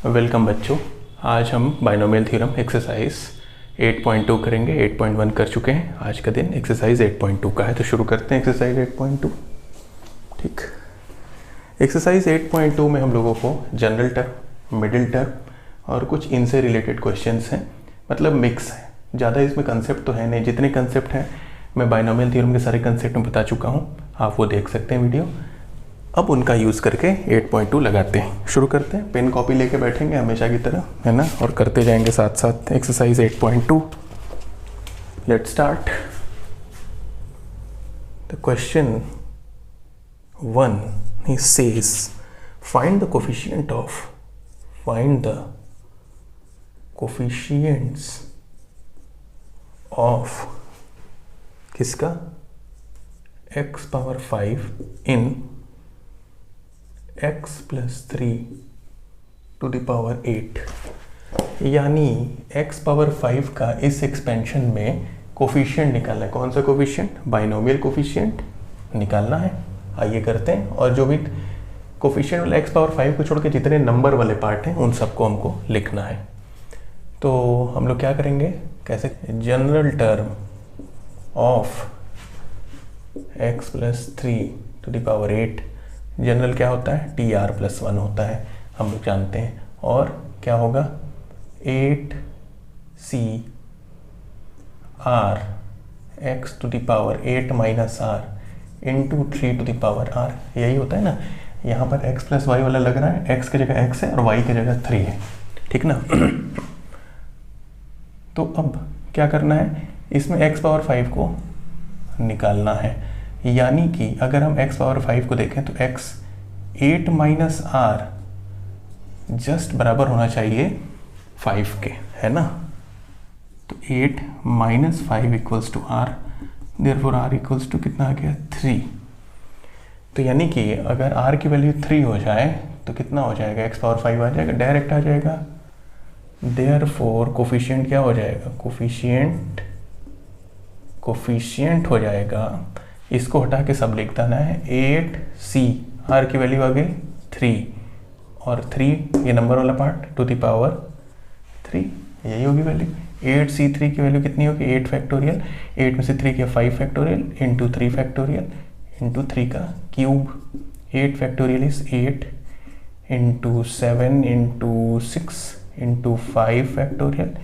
Welcome बच्चों। आज हम बाइनोमियल थ्योरम एक्सरसाइज 8.2 करेंगे। 8.1 कर चुके हैं। आज का दिन एक्सरसाइज 8.2 का है, तो शुरू करते हैं एक्सरसाइज 8.2। ठीक, एक्सरसाइज 8.2 में हम लोगों को जनरल टर्म, मिडिल टर्म और कुछ इनसे रिलेटेड क्वेश्चंस हैं, मतलब मिक्स है। ज़्यादा इसमें कंसेप्ट तो है नहीं, जितने कंसेप्ट हैं मैं बाइनोमियल थ्योरम के सारे कंसेप्ट में बता चुका हूँ, आप वो देख सकते हैं वीडियो। अब उनका यूज़ करके 8.2 लगाते हैं। शुरू करते हैं। पेन कॉपी लेके बैठेंगे हमेशा की तरह, है ना, और करते जाएंगे साथ साथ exercise 8.2। Let's start. The question 1 he says find the coefficients of किसका x power 5 in x plus 3 to the power 8, यानी x पावर 5 का इस एक्सपेंशन में कोफिशिएंट निकालना है। कौन सा कोफिशिएंट? बाइनोमियल कोफिशिएंट निकालना है। आइए करते हैं। और जो भी कोफिशिएंट वाला x पावर 5 को छोड़ के जितने नंबर वाले पार्ट हैं उन सबको हमको लिखना है। तो हम लोग क्या करेंगे, कैसे? General term of x plus 3 to the power 8, general क्या होता है? TR+1 होता है, हम लोग जानते हैं। और क्या होगा? 8CR x to the power 8 minus r into 3 to the power r, यही होता है ना। यहाँ पर x प्लस वाई वाला लग रहा है, x की जगह x है और y की जगह 3 है, ठीक ना। तो अब क्या करना है, इसमें x पावर 5 को निकालना है, यानी कि अगर हम x पावर 5 को देखें तो x 8 माइनस r जस्ट बराबर होना चाहिए 5 के, है ना। तो 8 minus 5 equals to r, therefore r equals to कितना आ गया? 3। तो यानी कि अगर r की वैल्यू 3 हो जाए तो कितना हो जाएगा? x पावर 5 आ जाएगा, डायरेक्ट आ जाएगा। देयरफॉर कोफिशिएंट क्या हो जाएगा? कोफिशिएंट हो जाएगा, इसको हटा के सब लिख देना है 8c, r की वैल्यू आ गई 3 और 3 ये नंबर वाला पार्ट टू द पावर 3, यही होगी वैल्यू। 8c3 की वैल्यू कितनी होगी? 8 फैक्टोरियल, 8 में से 3 किया 5 फैक्टोरियल इंटू 3 फैक्टोरियल इंटू 3 का cube. 8 factorial is 8 into 7 into 6 into 5 factorial,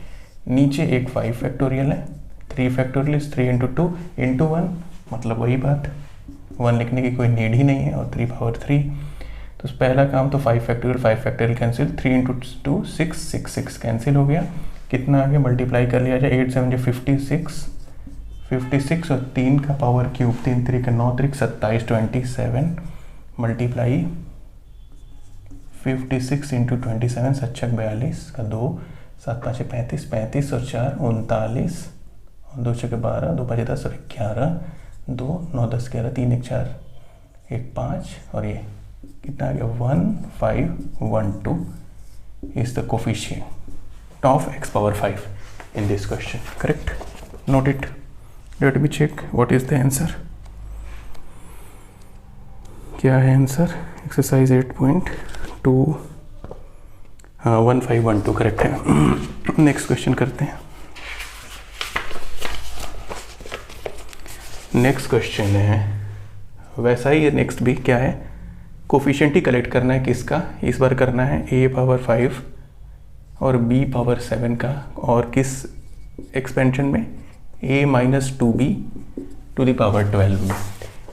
नीचे एक 5 फैक्टोरियल है। 3 फैक्टोरियल इज 3 इंटू 2 इंटू 1, मतलब वही बात, 1 लिखने की कोई नीड ही नहीं है, और 3 पावर 3। तो पहला काम तो 5 फैक्टोरियल कैंसिल, 3 इंटू 2 6, 6 कैंसिल हो गया। कितना आ गया? मल्टीप्लाई कर लिया जाए, 8 7 56 और 3 का पावर क्यूब, 3 3 का 9 3 27 27 मल्टीप्लाई 56 इंटू 27 7 42 का 2 7 5 35 35 और 4 39 और 2 6 12 2 5 10 और 11 2 9 10 11 3 1 4 1 5 और ये कितना आ गया? 1 5 1 2 is the coefficient of x power 5 in this question. Correct? Note it. Let me check what is the answer. क्या है आंसर? एक्सरसाइज 8.2 1512 करेक्ट है। नेक्स्ट क्वेश्चन करते हैं। नेक्स्ट क्वेश्चन है वैसा ही, नेक्स्ट भी क्या है? कोफिशिएंट ही कलेक्ट करना है। किसका? इस बार करना है a पावर 5 और b पावर 7 का, और किस एक्सपेंशन में? a minus 2b to the power 12 में।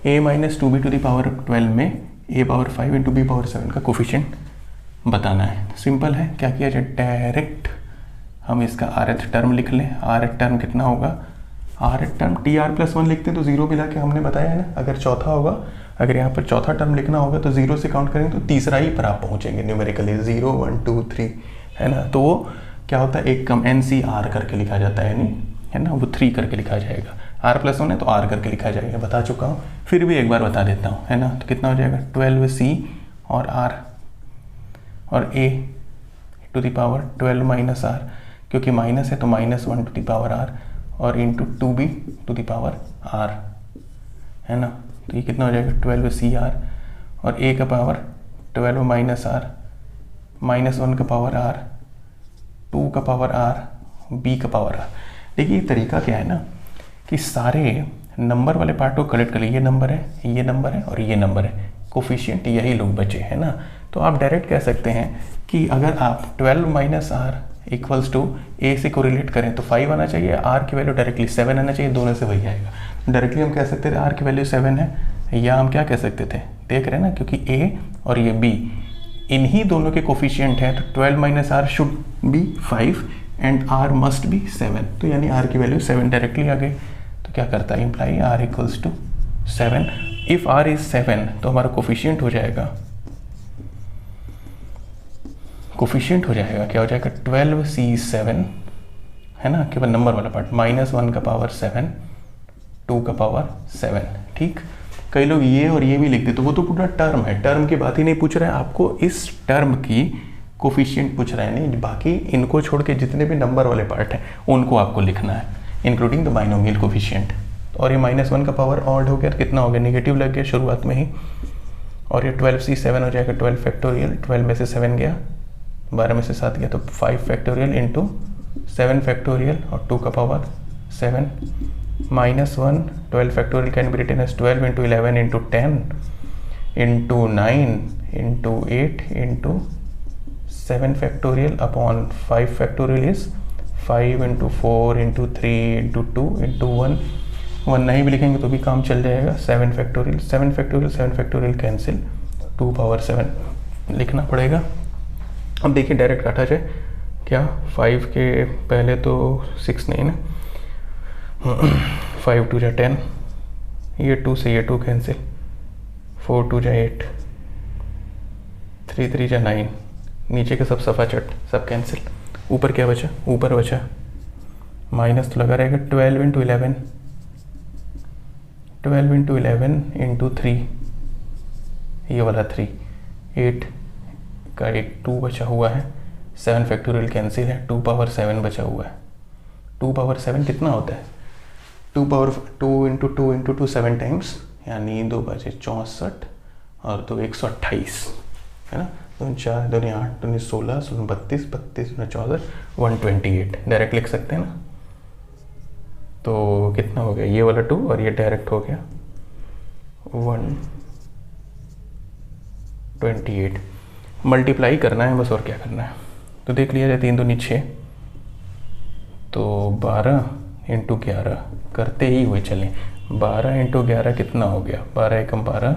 a minus 2b to the power 12 में a power 5 into b power 7 का कोफिशिएंट बताना है। सिंपल है, क्या किया जाए? डायरेक्ट हम इसका rth टर्म लिख लें। rth टर्म कितना होगा? rth टर्म TR+1 लिखते हैं तो 0 मिला के हमने बताया है ना। अगर चौथा होगा, अगर यहाँ पर चौथा टर्म लिखना होगा तो 0 से काउंट करेंगे तो तीसरा ही पर आप पहुँचेंगे न्यूमेरिकली, 0 1 2 3, है ना। तो वो क्या होता है? एक कम NCR करके लिखा जाता है, यानी, है ना, वो 3 करके लिखा जाएगा। R+1 है तो R करके लिखा जाएगा, बता चुका हूँ, फिर भी एक बार बता देता हूँ, है ना। तो कितना हो जाएगा? 12C और R और a to the power 12 minus r, क्योंकि माइनस है तो -1 टू द पावर r और into 2b to the power r, है ना। तो ये कितना हो जाएगा 12 CR और a का पावर 12 माइनस r -1 का पावर r, 2 का पावर r, b का पावर r। देखिए तरीका क्या है ना कि सारे नंबर वाले पार्ट को कलेक्ट कर लिए, ये नंबर है, ये नंबर है और ये नंबर है, कोफिशिएंट यही लोग बचे है ना। तो आप डायरेक्ट कह सकते हैं कि अगर आप 12 minus r equals to a से कोरिलेट करें तो 5 आना चाहिए, r की वैल्यू डायरेक्टली 7 आना चाहिए, दोनों से वही आएगा। डायरेक्टली हम कह सकते थे r की वैल्यू 7 है, या हम क्या कह सकते थे, देख रहे हैं ना, क्योंकि a और ये b इन्हीं दोनों के कोफिशिएंट हैं, तो 12 minus r should be 5 and r must be 7, तो यानी r की वैल्यू 7 डायरेक्टली आ गई। तो क्या करता है, imply r equals to 7। If r is 7 तो हमारा कोफिशिएंट हो जाएगा, क्या हो जाएगा 12c7 है ना, केवल नंबर वाला पार्ट, -1 का पावर 7, 2 का पावर 7। ठीक, कई लोग ये और ये भी लिखते तो वो तो पूरा टर्म है, टर्म की बात ही नहीं पूछ रहा है, आपको इस टर्म की कोफिशिएंट पूछ रहा है, नहीं बाकी इनको छोड़ के जितने भी नंबर वाले पार्ट हैं उनको आपको लिखना है, इंक्लूडिंग द बाइनोमियल कोफिशिएंट। और ये -1 का पावर ऑड हो गया तो कितना हो गया, नेगेटिव लग गया शुरुआत में ही, और ये 12c7 हो जाएगा 12 फैक्टोरियल, 12 में से 7 गया, 12 में से 7 गया तो 5 फैक्टोरियल इंटू 7 फैक्टोरियल और 2 का power 7 -1, 12 factorial can be written as 12 into 11 into 10 into 9 into 8 into 7 factorial upon 5 factorial is 5 into 4 into 3 into 2 into 1 नहीं भी लिखेंगे तो भी काम चल जाएगा। 7 फैक्टोरियल कैंसिल, 2 पावर 7 लिखना पड़ेगा। अब देखिए डायरेक्ट काटा जाए क्या, 5 के पहले तो 6 नहीं ना, 5 2 जा 10, ये 2 से ये 2 कैंसिल, 4 2 जा 8, 3 3 जा 9, नीचे के सब सफ़ा चट सब कैंसिल, ऊपर क्या बचा, ऊपर बचा माइनस तो लगा रहेगा 12 इंटू 11 इंटू 3, ये वाला 3, 8 का एक 2 बचा हुआ है, 7 फैक्टोरियल कैंसिल है, 2 पावर 7 बचा हुआ है। 2 पावर 7 कितना होता है, 2 पावर 2 इंटू 2 इंटू 2 7 टाइम्स, यानी 2 बचे 64 और 2 128 है ना, 2 4 2 8 2 16 16 32 32 14 128 डायरेक्ट लिख सकते हैं ना। तो कितना हो गया, ये वाला 2 और ये डायरेक्ट हो गया 128। मल्टीप्लाई करना है बस, और क्या करना है, तो देख लिया जाए 3 दूनी 6, तो 12 इंटू 11 करते ही हुए चलें, 12 इंटू 11 कितना हो गया, 12 एकम 12,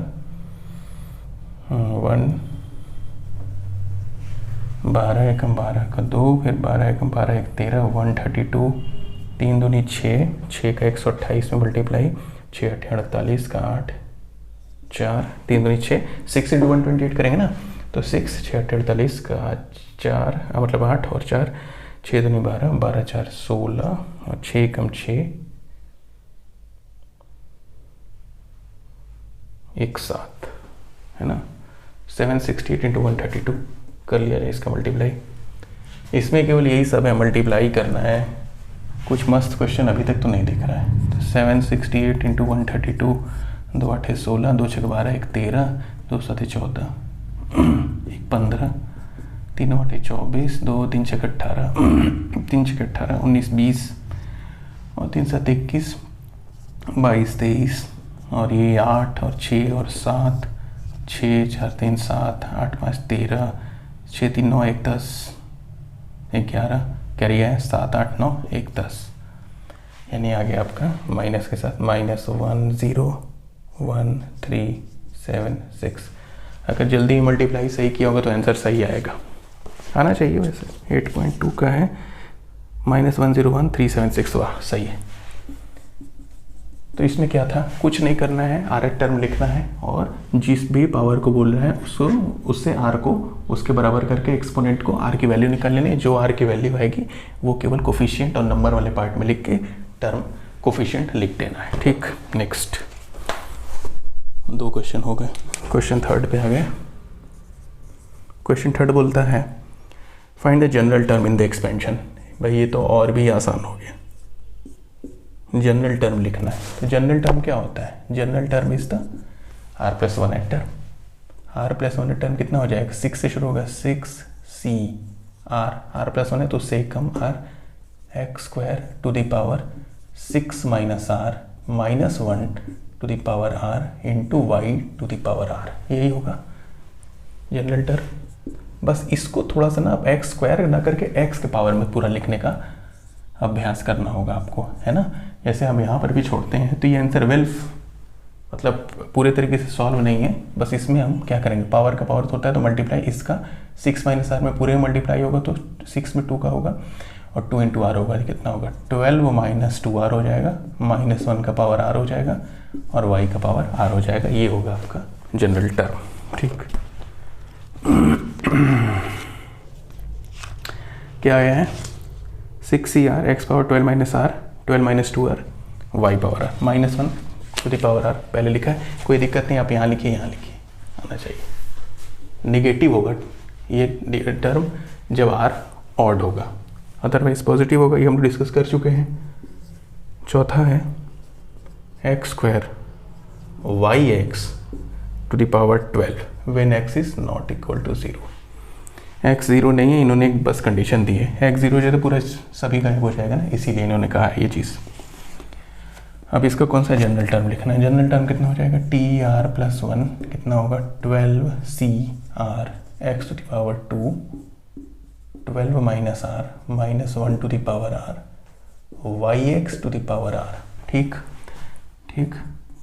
12 एकम 12 का 2, फिर 12 एकम 12 एक 13, 132, 3 दूनी 6, 6 का 128 में मल्टीप्लाई, 6 8 48 का 8 4, 3 दूनी 6, 6 इंटू 128 करेंगे ना, तो 6 6 8 48 का 4 मतलब 8 और 4, 6 दूनी 12, 12 4 16 और 6 कम 6 1 7 है ना, 768 इंटू 132 कर लिया जाए इसका मल्टीप्लाई। इसमें केवल यही सब है, मल्टीप्लाई करना है, कुछ मस्त क्वेश्चन अभी तक तो नहीं दिख रहा है। तो 768 इंटू 132, 2 8 16, 2 6 12, 1 13, 2 7 14, 1 15, 3 8 24, 2 3 6 18, 3 6 18, 19 20 और 3 7 21, 22 23 और ये 8 और 6 और 7, 6 4 3 7, 8 5 13, 6 3 9 1 10, 11 कैरी है, 7 8 9 1 10, यानी आ गया आपका माइनस के साथ -1 0 1 3 7 6। अगर जल्दी मल्टीप्लाई सही किया होगा तो आंसर सही आएगा, आना चाहिए वैसे। 8.2 का है, -101376, वाह सही है। तो इसमें क्या था, कुछ नहीं करना है, आर टर्म लिखना है और जिस भी पावर को बोल रहा है उसको, उससे आर को उसके बराबर करके एक्सपोनेंट को आर की वैल्यू निकाल लेनी है। जो आर की वैल्यू आएगी वो केवल कोफिशिएंट और नंबर वाले पार्ट में लिख के टर्म कोफिशिएंट लिख देना है। ठीक, नेक्स्ट 2 क्वेश्चन हो गए, क्वेश्चन 3 पे आ गए। क्वेश्चन 3 बोलता है find the general term in the expansion. भाई ये तो और भी आसान हो गया, जनरल टर्म लिखना है। तो जनरल टर्म क्या होता है, general term is the r+1 term. r+1 term कितना हो जाएगा, 6 से शुरू होगा, 6 सी आर प्लस 1 है तो सेकम r x square to the power 6 minus are minus 1 to the power r into Y to the power r, यही होगा जनरल टर्म। बस इसको थोड़ा सा ना आप एक्स स्क्वायर ना करके एक्स के पावर में पूरा लिखने का अभ्यास करना होगा आपको, है ना। जैसे हम यहाँ पर भी छोड़ते हैं तो ये आंसर मतलब पूरे तरीके से सॉल्व नहीं है, बस इसमें हम क्या करेंगे, पावर का पावर होता है तो मल्टीप्लाई इसका 6 माइनस आर में पूरे मल्टीप्लाई होगा तो 6 में 2 का होगा और 2 इंटू आर होगा, कितना होगा 12 माइनस 2 आर हो जाएगा, माइनस 1 का पावर आर हो जाएगा और वाई का पावर आर हो जाएगा, ये होगा आपका जनरल टर्म। ठीक, क्या आया है 6 R X power 12 minus R 12 minus 2 R Y power R minus 1 to the power R, पहले लिखा है कोई दिक्कत नहीं, आप यहाँ लिखिए आना चाहिए। नेगेटिव होगा ये टर्म जब आर ऑड होगा, अदरवाइज पॉजिटिव होगा, ये हम डिस्कस कर चुके हैं। चौथा है X square Y X to the power 12 when X is not equal to 0। X 0 नहीं है, इन्होंने एक बस कंडीशन दी है, एक्स 0 जो तो पूरा सभी गायब हो जाएगा ना, इसीलिए इन्होंने कहा है ये चीज़। अब इसका कौन सा जनरल टर्म लिखना है, जनरल टर्म कितना हो जाएगा टी आर प्लस 1 कितना होगा 12 C R X to the power 2 12 minus are minus 1 to the power R Y X to the power R. ठीक,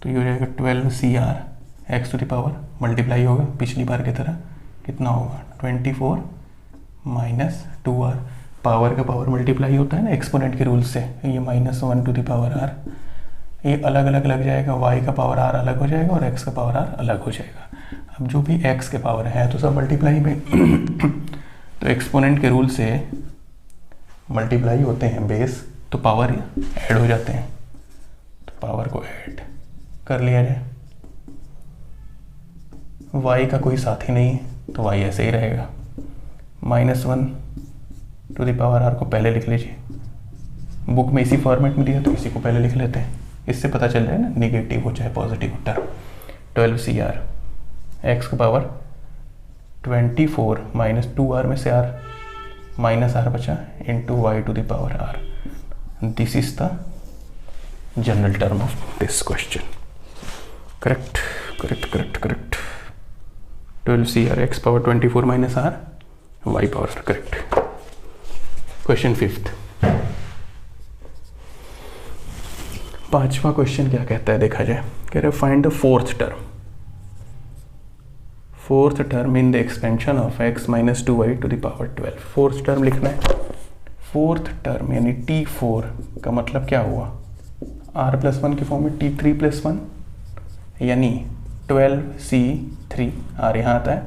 तो ये हो जाएगा 12 C R X to the power multiply होगा पिछली बार की तरह, कितना होगा 24 माइनस 2 आर, पावर का पावर मल्टीप्लाई होता है ना एक्सपोनेंट के रूल से, ये minus 1 to the power R, ये अलग अलग लग जाएगा, y का पावर r अलग हो जाएगा और x का पावर r अलग हो जाएगा। अब जो भी x के पावर है तो सब मल्टीप्लाई में तो एक्सपोनेंट के रूल से मल्टीप्लाई होते हैं बेस, तो पावर ऐड हो जाते हैं, तो पावर को ऐड कर लिया जाए। y का कोई साथी नहीं है तो y ऐसे ही रहेगा, minus 1 to the power r को पहले लिख लीजिए, बुक में इसी फॉर्मेट में दिया तो इसी को पहले लिख लेते हैं, इससे पता चल जाए ना नेगेटिव हो चाहे positive term. 12 C R X का पावर 24 माइनस 2 आर में से आर माइनस आर बचा into Y to the power R, this is the general term of this question. Correct 12 C R X power 24 minus R Y power, correct. Question 5th, पांचवा question क्या कहता है देखा जाए, कह रहे find the fourth term in the expansion of x minus 2y to the power 12। Fourth term लिखना है, फोर्थ टर्म यानी t4 का मतलब क्या हुआ, r प्लस 1 के फॉर्म में t3 प्लस 1 यानी 12c3, r यहाँ आता है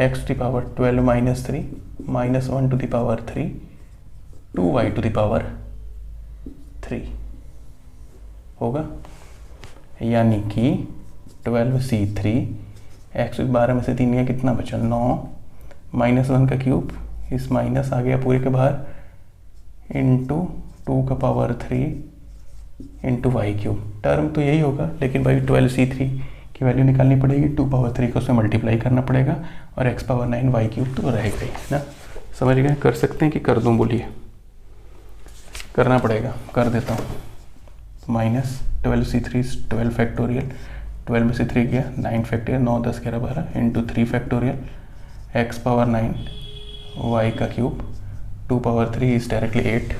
x to the power 12 minus 3 minus 1 to the power 3 2y to the power 3 होगा, यानी कि 12c3 एक्स 12 में से 3 या कितना बचा 9 माइनस 1 का क्यूब, इस माइनस आ गया पूरे के बाहर इंटू 2 का power 3 into Y cube. Term तो यही होगा लेकिन भाई 12c3 की वैल्यू निकालनी पड़ेगी, 2 पावर 3 को उसमें मल्टीप्लाई करना पड़ेगा और x पावर 9 वाई क्यूब तो रहेगा ही ना। समझ गए, कर सकते हैं कि कर दूँ, बोलिए करना पड़ेगा, कर देता हूँ। माइनस 12c3 12 फैक्टोरियल, 12 में से 3 किया 9 factorial, 9 10 11 12 into 3 factorial x power 9 y का क्यूब 2 पावर 3 इज डायरेक्टली 8,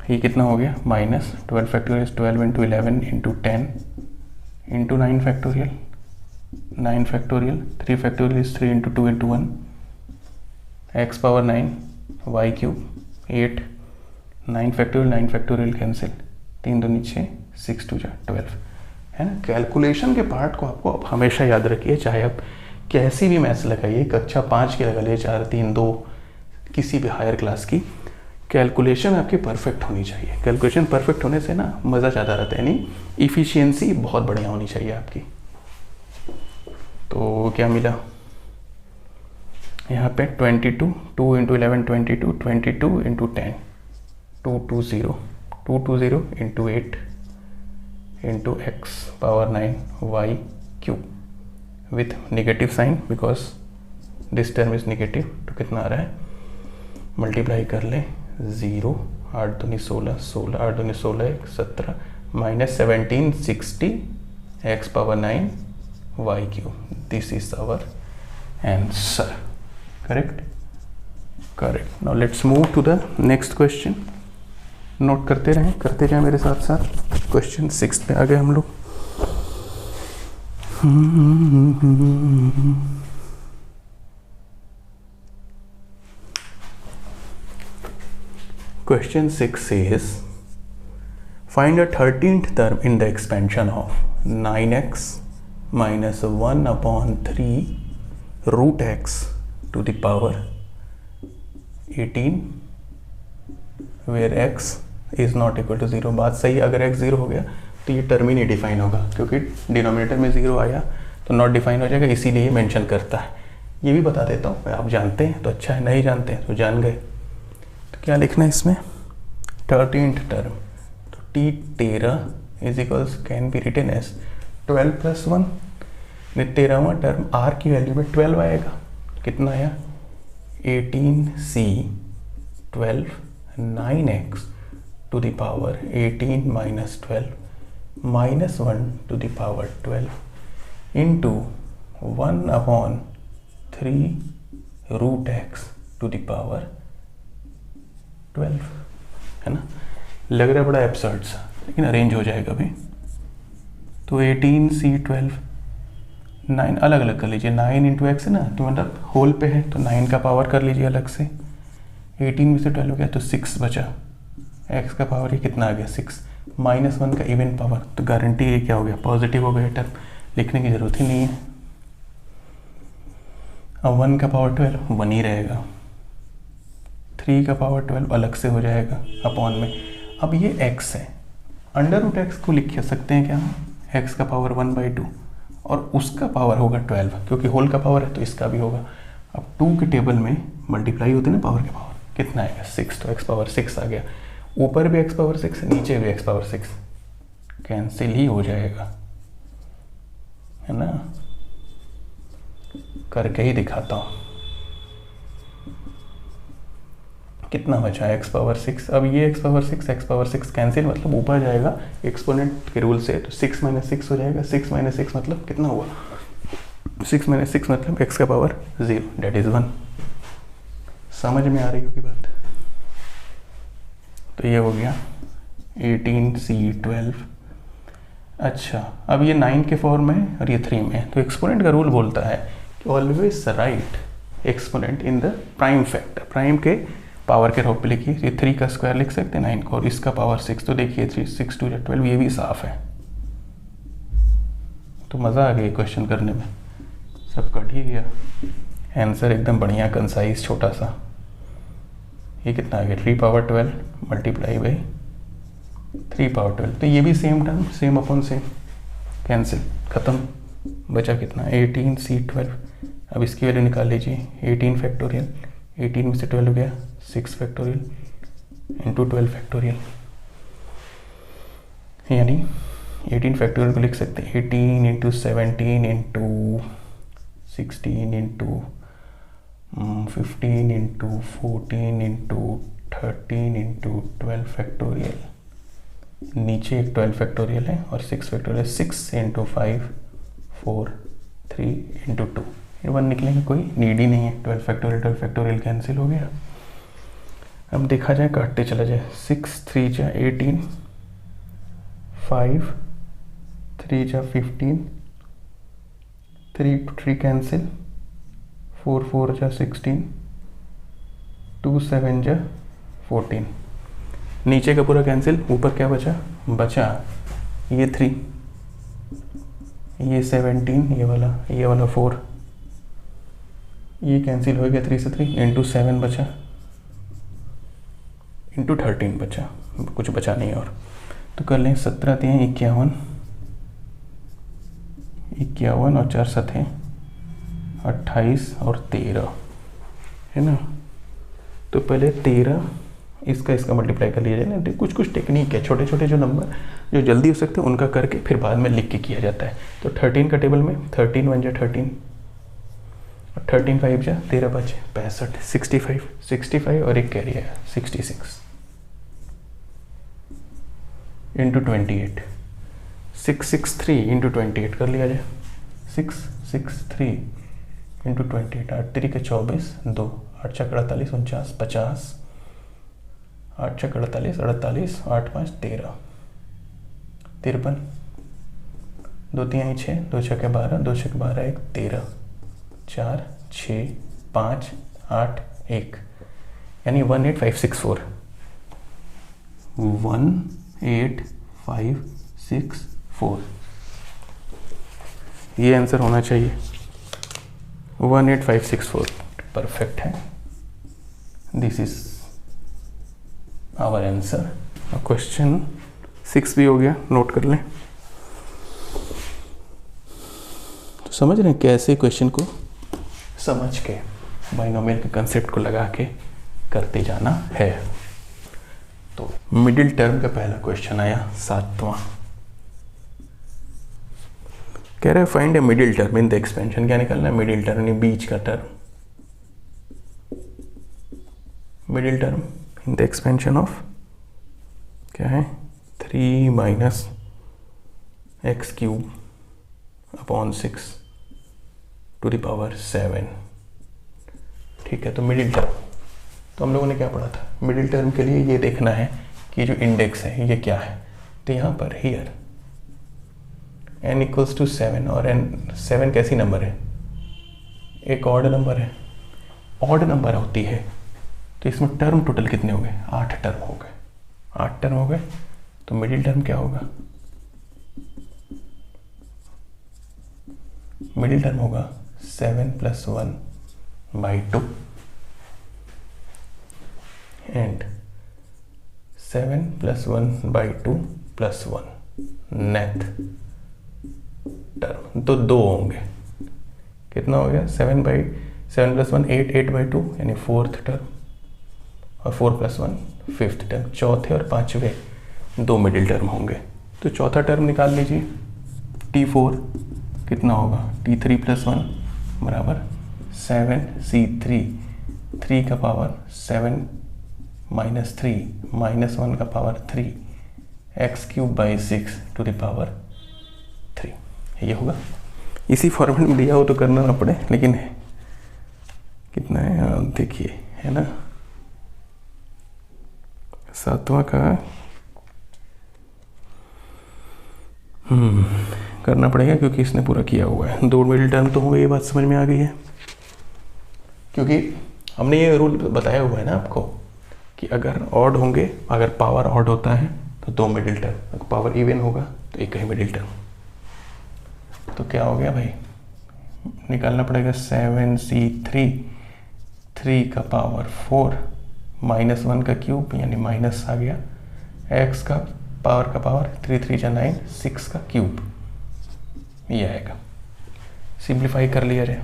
ये कितना हो गया minus 12 factorial 12 into 11 into 10 into 9 factorial 9 factorial 3 factorial is 3 into 2 into 1 x power 9 y cube 8 9 factorial cancel, 3 2 6 6 2 12 है ना। कैलकुलेशन के पार्ट को आपको आप हमेशा याद रखिए, चाहे आप कैसी भी मैथ्स लगाइए, कक्षा 5 की लगा लिए 4 3 2 किसी भी हायर क्लास की, कैलकुलेशन आपकी परफेक्ट होनी चाहिए। कैलकुलेशन परफेक्ट होने से ना मज़ा ज़्यादा रहता है, यानी इफ़िशियंसी बहुत बढ़िया होनी चाहिए आपकी। तो क्या मिला यहाँ पे 22 2 into 11 22 22 into 10 220 into 8 into x power 9 y cube with negative sign because this term is negative, तो कितना आ रहा है, मल्टीप्लाई कर ले 0, 8 दूनी 16, 16 8 दूनी 16 17 minus 17 60 x power 9 y cube. This is our answer. Correct. Correct. Now let's move to the next question. Note करते रहें, करते जाएं मेरे साथ साथ. क्वेश्चन 6 पे आ गए हम लोग. Question 6 says, find a 13th term in the expansion of 9x minus 1 upon 3 root x to the power 18 where x is not equal to 0. बात सही. अगर x 0 हो गया तो ये टर्म ही नहीं डिफाइन होगा, क्योंकि डिनोमिनेटर में 0 आया तो नॉट डिफाइन हो जाएगा, इसीलिए ये मेंशन करता है. ये भी बता देता हूँ, आप जानते हैं तो अच्छा है, नहीं जानते हैं तो जान गए. तो क्या लिखना है इसमें, 13th टर्म. तो t 13 is equals can be written as 12 plus 1. 13वां टर्म r की वैल्यू में 12 आएगा. कितना आया, 18c 12 9x to the power 18 minus 12 minus 1 to the power 12 into 1 upon 3 root x to the power 12. है ना. लग रहा है बड़ा एब्सर्ड सा, लेकिन अरेंज हो जाएगा अभी. तो 18c 12 9 अलग अलग कर लीजिए. 9 इंटू एक्स है ना, तो मतलब होल पे है तो 9 का पावर कर लीजिए अलग से. 18 में से 12 हो गया तो 6 बचा. x का पावर ये कितना आ गया, 6 माइनस 1 का इवन पावर, तो गारंटी ये क्या हो गया, पॉजिटिव हो गया. टर्म लिखने की जरूरत ही नहीं है. अब 1 का पावर 12 1 ही रहेगा. 3 का पावर 12 अलग से हो जाएगा अपॉन में. अब ये x है, अंडर रूट एक्स को लिख सकते हैं क्या हम, x का पावर 1/2 और उसका पावर होगा 12, क्योंकि होल का पावर है तो इसका भी होगा. अब 2 के टेबल में मल्टीप्लाई होते हैं ना पावर के पावर, कितना आएगा 6, तो x पावर 6 आ गया. ऊपर भी x पावर 6 नीचे भी x पावर 6, कैंसिल ही हो जाएगा, है ना. करके ही दिखाता हूँ. कितना बचा x पावर 6. अब ये x पावर 6 कैंसिल, मतलब ऊपर जाएगा एक्सपोनेंट के रूल से, तो 6 माइनस 6 हो जाएगा. 6 माइनस 6 मतलब कितना हुआ, 6 माइनस 6 मतलब x का पावर 0, डेट इज 1. समझ में आ रही होगी बात. तो ये हो गया 18c 12. अच्छा, अब ये 9 के फॉर्म में है और ये 3 में है, तो एक्सपोनेंट का रूल बोलता है कि always right exponent in the prime factor. Prime के पावर के रूप पे लिखिए. ये 3 का स्क्वायर लिख सकते हैं 9 को, और इसका पावर 6, तो देखिए 3 6 2 12, ये भी साफ है. तो मज़ा आ गया क्वेश्चन करने में, सब कट ही गया. आंसर एकदम बढ़िया कंसाइज छोटा सा. ये कितना आ गया, 3 पावर 12 मल्टीप्लाई बाई 3 पावर 12. तो ये भी same term, same upon same, cancel, ख़त्म. बचा कितना, 18c 12. अब इसकी वैल्यू निकाल लीजिए. 18 फैक्टोरियल, 18 में से 12 हो गया 6 फैक्टोरियल इंटू 12 फैक्टोरियल, यानी 18 फैक्टोरियल को लिख सकते हैं 18 into 17 into 16 into 15 into 14 into 13 into 12 factorial. नीचे एक 12 फैक्टोरियल है और 6 फैक्टोरियल. 6 इंटू 5 4 3 इंटू 2, 1 निकलेंगे, कोई नीड ही नहीं है. 12 फैक्टोरियल कैंसिल हो गया. अब देखा जाए, काटते चला जाए. 6 3 जा 18, 5 3 जा 15, 3 3 कैंसिल, 4 4 जा 16, 2 7 जा 14. नीचे का पूरा कैंसिल, ऊपर क्या बचा, ये 3, ये 17, ये वाला 4, ये कैंसिल हो गया 3 से 3 इंटू 7 बचा, इंटू 13 बचा, कुछ बचा नहीं और. तो कर लें 17 3 51, 51 और 4 7 28 और 13, है ना. तो पहले 13 इसका मल्टीप्लाई कर लिया जाए ना. कुछ कुछ टेक्निक है, छोटे छोटे जो नंबर जो जल्दी हो सकते हैं उनका करके फिर बाद में लिख के किया जाता है. तो 13 का टेबल में 13 1 जा 13 13 5 जा 13 बचे 65, 65 और एक कैरी है 66 इंटू 28, 663 इंटू 28 कर लिया जाए, 663 इंटू 28, 8 3 के 24, 2 8 6 48 49 50, 8 6 48 48, 8 5 13, 53, 2 3 6, 2 6 के 12, 2 6 के 12 1 13, 4 6 5 8 1, यानी 18564, 18564 ये आंसर होना चाहिए, 18564 परफेक्ट है। This is our answer. Question 6 भी हो गया, नोट कर लें। तो समझ रहे हैं कैसे क्वेश्चन को समझ के बाइनोमियल के कंसेप्ट को लगा के करते जाना है। तो मिडिल टर्म का पहला क्वेश्चन आया 7वां, कह रहा है find a middle term in the expansion. क्या निकालना है? मिडिल टर्म यानी बीच का term, middle term in the expansion of क्या है 3 minus X cube upon 6 to the power 7। ठीक है, तो मिडिल टर्म, तो हम लोगों ने क्या पढ़ा था? मिडिल टर्म के लिए ये देखना है कि जो इंडेक्स है ये क्या है। तो यहाँ पर हियर n इक्वल्स टू 7 और n 7 कैसी नंबर है? एक ऑड नंबर है, ऑड नंबर होती है तो इसमें टर्म टोटल कितने हो गए? 8 टर्म हो गए, 8 टर्म हो गए। तो मिडिल टर्म क्या होगा? मिडिल टर्म होगा 7 + 1/2 एंड 7 + 1/2 + 1 नेथ टर्म। तो 2 होंगे, कितना हो गया? 7 + 1 8, 8/2 यानी 4th टर्म, और 4 + 1 5th टर्म। चौथे और पांचवे 2 मिडिल टर्म होंगे। तो चौथा टर्म निकाल लीजिए, T4 कितना होगा? T3 + 1 बराबर 7C3, 3 का पावर 7 - 3 - 1 का power 3 x³/6 to the power 3। ये होगा। इसी फॉर्मेट में दिया हो तो करना ना पड़े, लेकिन कितना है देखिए, है ना 7वां का करना पड़ेगा क्योंकि इसने पूरा किया हुआ है। 2 मिडिल टर्म तो होंगे, ये बात समझ में आ गई है, क्योंकि हमने ये रूल बताया हुआ है ना आपको कि अगर ऑड होंगे, अगर पावर ऑड होता है तो 2 मिडिल टर्म, अगर पावर इवन होगा तो एक ही मिडिल टर्म। तो क्या हो गया भाई? निकालना पड़ेगा 7C3, 3 का पावर 4 -1 का क्यूब यानी माइनस आ गया, x का पावर 3 3 जा 9, 6 का क्यूब ये आएगा। सिंप्लीफाई कर लिया जाए,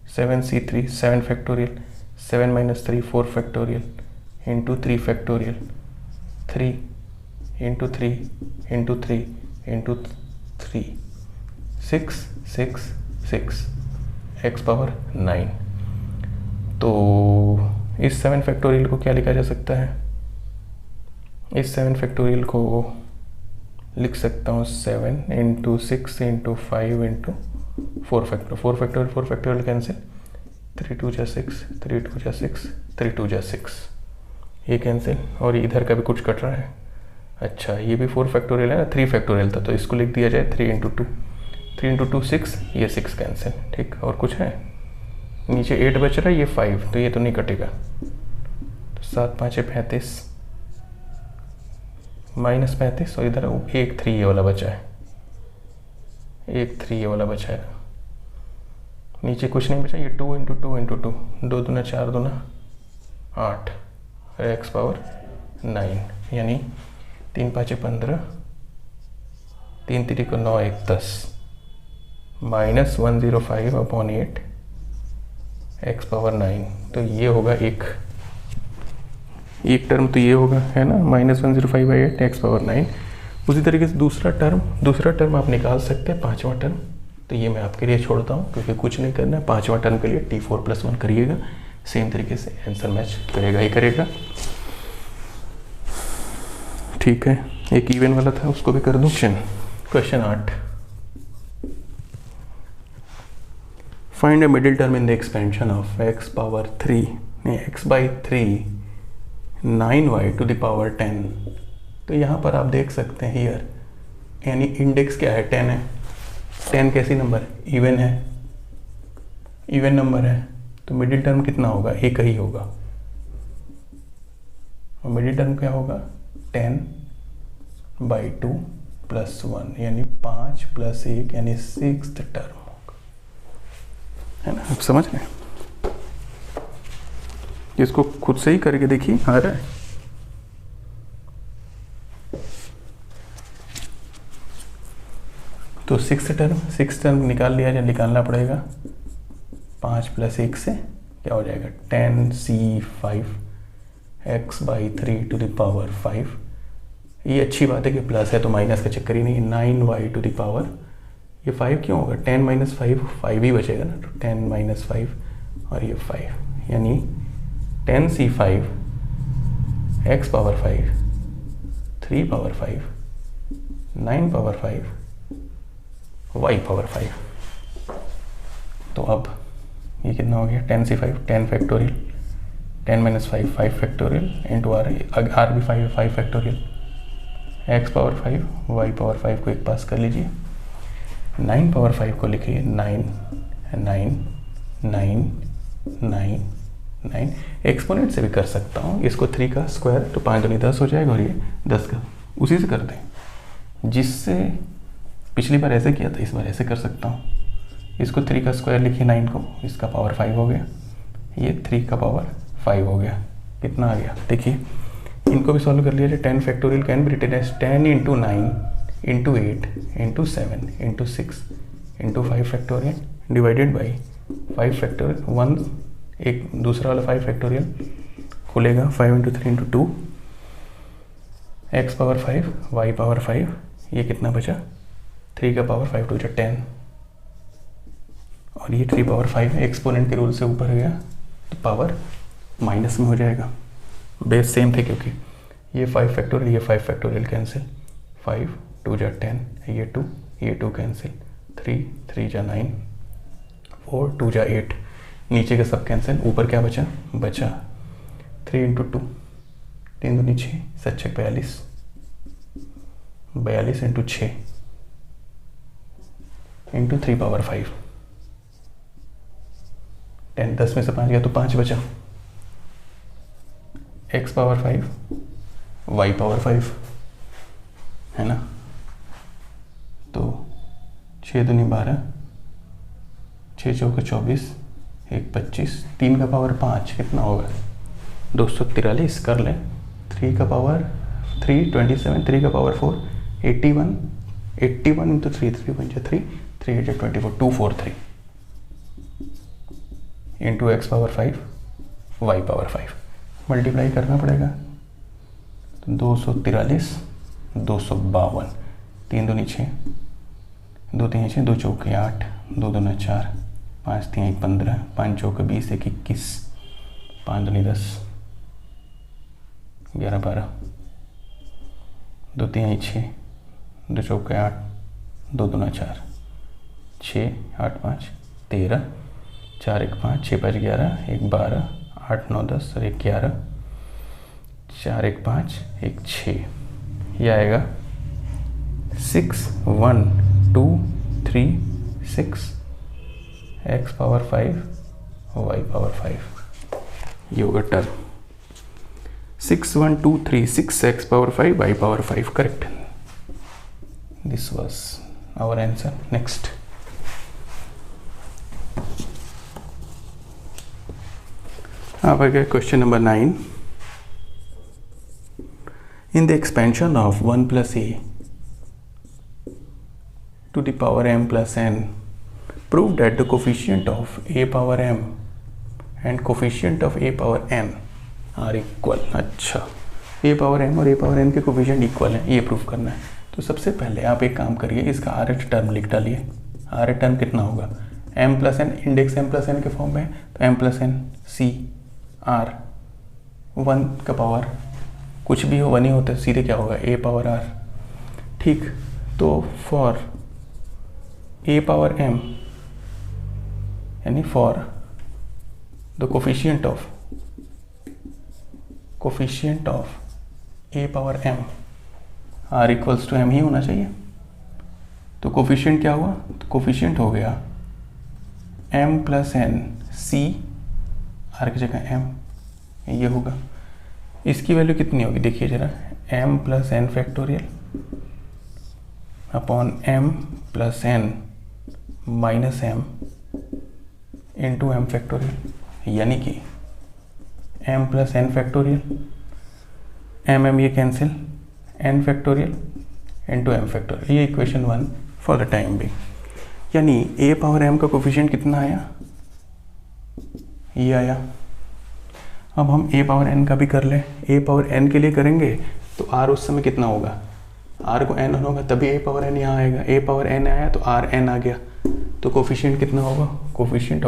7C3 7 factorial, 7 - 3 4 factorial into 3 factorial, 3 into 3 into 3 into 3, 6 6 6 x power 9। तो इस 7 फैक्टोरियल को क्या लिखा जा सकता है? इस 7 फैक्टोरियल को लिख सकता हूँ 7 × 6 × 5 × 4 फैक्टोरियल कैंसिल, 3 2 जा 6, 3 2 जा 6, 3 2 जा 6, ये कैंसिल, और इधर का भी कुछ कट रहा है। अच्छा, ये भी 4 फैक्टोरियल है ना, 3 फैक्टोरियल था तो इसको लिख दिया जाए 3 × 2, 3 × 2 6, ये 6 कैंसिल। ठीक, और कुछ है नीचे 8 बच रहा है, ये 5, तो ये तो नहीं कटेगा। तो 7 5 35 -35, और इधर 1 3 ये वाला बचा है, 1 3 ये वाला बचा है, नीचे कुछ नहीं बचा। ये 2 × 2 × 2, 2 दूना 4 दूना 8, x पावर 9 यानी 3 5 15, 3 3 को 9 1 10, -105/8 x पावर 9। तो ये होगा एक टर्म, तो ये होगा, है ना, -105/8 x पावर 9। उसी तरीके से दूसरा टर्म आप निकाल सकते हैं, 5वां टर्म। तो ये मैं आपके लिए छोड़ता हूँ क्योंकि कुछ नहीं करना है। 5वां टर्म के लिए T4+1 करिएगा, सेम तरीके से आंसर मैच करेगा ही करेगा। ठीक है, एक इवन वाला था उसको भी कर दूँ। Question 8, find a middle term in the expansion of x/3 9y to the power 10। तो यहाँ पर आप देख सकते हैं हियर, यानी इंडेक्स क्या है, 10 है। 10 कैसी नंबर, इवन है, इवन नंबर है, तो मिडिल टर्म कितना होगा, एक ही होगा। और मिडिल टर्म क्या होगा, 10/2 + 1 यानी 5 + 1 यानी 6th टर्म होगा, है ना। आप समझ रहे हैं, इसको खुद से ही करके देखिए, आ रहा है। तो 6th टर्म निकाल लिया जाए, निकालना पड़ेगा। 5 + 1 से क्या हो जाएगा, 10c5 x/3 to the power 5। ये अच्छी बात है कि प्लस है तो माइनस का चक्कर ही नहीं। 9y टू द पावर, ये 5 क्यों होगा, 10 - 5 5 ही बचेगा ना, तो 10 - 5 और ये 5 यानी 10c5 x/5 3/5 9/5 y/5। तो अब ये कितना हो गया, 10c5 10 factorial, 10 - 5 5 factorial into are भी 5 फैक्टोरियल, x/5 y/5 को एक पास कर लीजिए। 9/5 को लिखिए 9 9 9 9 9। एक्सपोनेंट से भी कर सकता हूँ, इसको 3 का स्क्वायर तो 5 दूनी 10 हो जाएगा, और ये 10 का, उसी से करते हैं जिससे पिछली बार ऐसे किया था, इस बार ऐसे कर सकता हूँ। इसको 3 का स्क्वायर लिखिए 9 को, इसका पावर 5 हो गया, ये 3 का पावर 5 हो गया। कितना आ गया देखिए, इनको भी सॉल्व कर लिया जाए। 10 factorial can be written as 10 × 9 × 8 × 7 × 6 × 5 factorial divided by 5 factorial 1, एक दूसरा वाला 5 फैक्टोरियल खुलेगा 5 × 3 × 2 x/5 y/5। ये कितना बचा, 3 का पावर 5 2 × 10 और ये 3/5 एक्सपोनेंट के रूल से ऊपर गया तो पावर माइनस में हो जाएगा। बेस सेम थे क्योंकि ये 5 फैक्टोरियल, ये 5 फैक्टोरियल कैंसिल, 5 2 × 10, ये 2 कैंसिल, 3 3 × 9, 4 2 × 8, नीचे के सब कैंसिल, ऊपर क्या बचा 3 × 2 3 दूनी 6 7 6 42 42 × 6 × 3/5 10 10 में से 5 गया तो 5 बचा, x/5 y/5 है ना। तो 6 दूनी 12 6 चौके 24 1 25 3 का पावर 5 कितना होगा 243 कर लें। 3 का पावर 3 27, 3 का पावर 4 81 81 × 3 3 बन जाए 3 3 8 24 243 इंटू x/5 y/5 मल्टीप्लाई करना पड़ेगा। तो 243 252 3 दूनी 6 2 3 6 2 चौके 8 2 दूना 4 5 3 1 15 5 चौके 20 1 21 5 दूनी 10 11 12 2 3 6 2 चौके 8 2 दूना 4 6 8 5 13 4 1 5 6 5 11 1 12 8 9 10 और 1 11 4 1 5 1 6। ये आएगा 6 1 2 3 6 x/5 y/5। ये होगा term 6 1 2 3 6 x/5 y/5 correct. This was our answer. Next अब आ गया question number 9। In the expansion of 1 + a to the power m + n, prove that the coefficient of a power m and coefficient of a power n are equal। अच्छा, a power m और a power n के coefficient equal हैं, ये proof करना है। तो सबसे पहले आप एक काम करिए, इसका rth टर्म लिख डालिए। आर टर्म कितना होगा, m plus N, index m plus N के फॉर्म में है, तो m plus N C R, 1 का पावर कुछ भी हो 1 ही होता है, सीधे क्या होगा a पावर r। ठीक, तो फॉर a पावर m यानी for the coefficient of a power m r equals to m ही होना चाहिए। तो कोफिशिएंट क्या हुआ, तो कोफिशिएंट हो गया m plus N C R की जगह m, ये होगा। इसकी वैल्यू कितनी होगी देखिए जरा, m plus N factorial upon m plus N minus m into m factorial, यानी कि m plus N factorial, m ये cancel, n factorial into m factorial, ये equation 1 for the time being. यानी a पावर m का coefficient कितना आया, ये आया। अब हम a पावर n का भी कर लें, a पावर n के लिए करेंगे तो r उस समय कितना होगा, r को n होगा तभी a पावर n यहाँ आएगा, a पावर n आया तो r n आ गया, तो कोफिशिएंट कितना होगा, कोफिशिएंट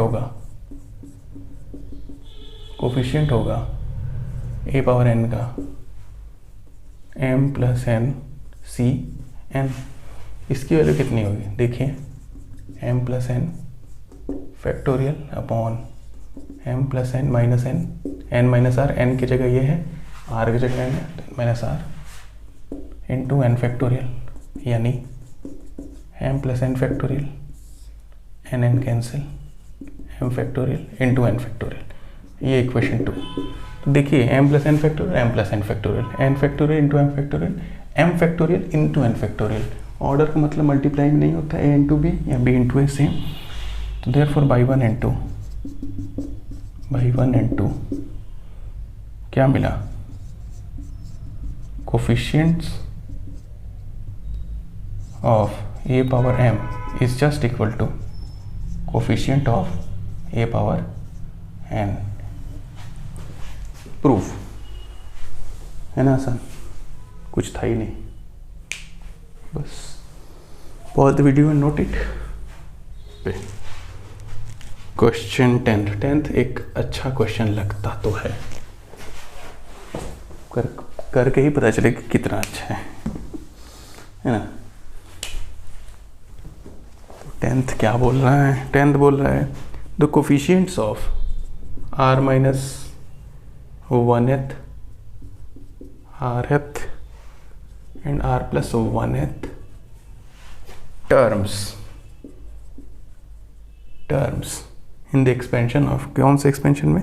होगा a पावर n का m plus N C N. इसकी वैल्यू कितनी होगी देखिए, m plus N factorial upon m plus N minus N, n minus R, n की जगह ये है, r की जगह n है, तो minus R into N factorial, यानी m plus N factorial, n cancel, m factorial into N factorial, ये इक्वेशन 2। तो देखिए m plus N factorial, m plus N factorial, n factorial into m factorial, m factorial into n factorial. Order का मतलब multiply नहीं होता, a into B या b into A same. तो therefore by one into क्या मिला, coefficients of a power m is just equal to coefficient of a power n। Proof है ना आसान, कुछ था ही नहीं, बस pause the video and note it. Question 10 एक अच्छा क्वेश्चन लगता तो है, करके ही पता चले कि कितना अच्छा है ना। तो 10th क्या बोल रहा है, 10th बोल रहा है the coefficients of r minus 1th, rth and r plus 1th terms in the expansion of, कौन से एक्सपेंशन में,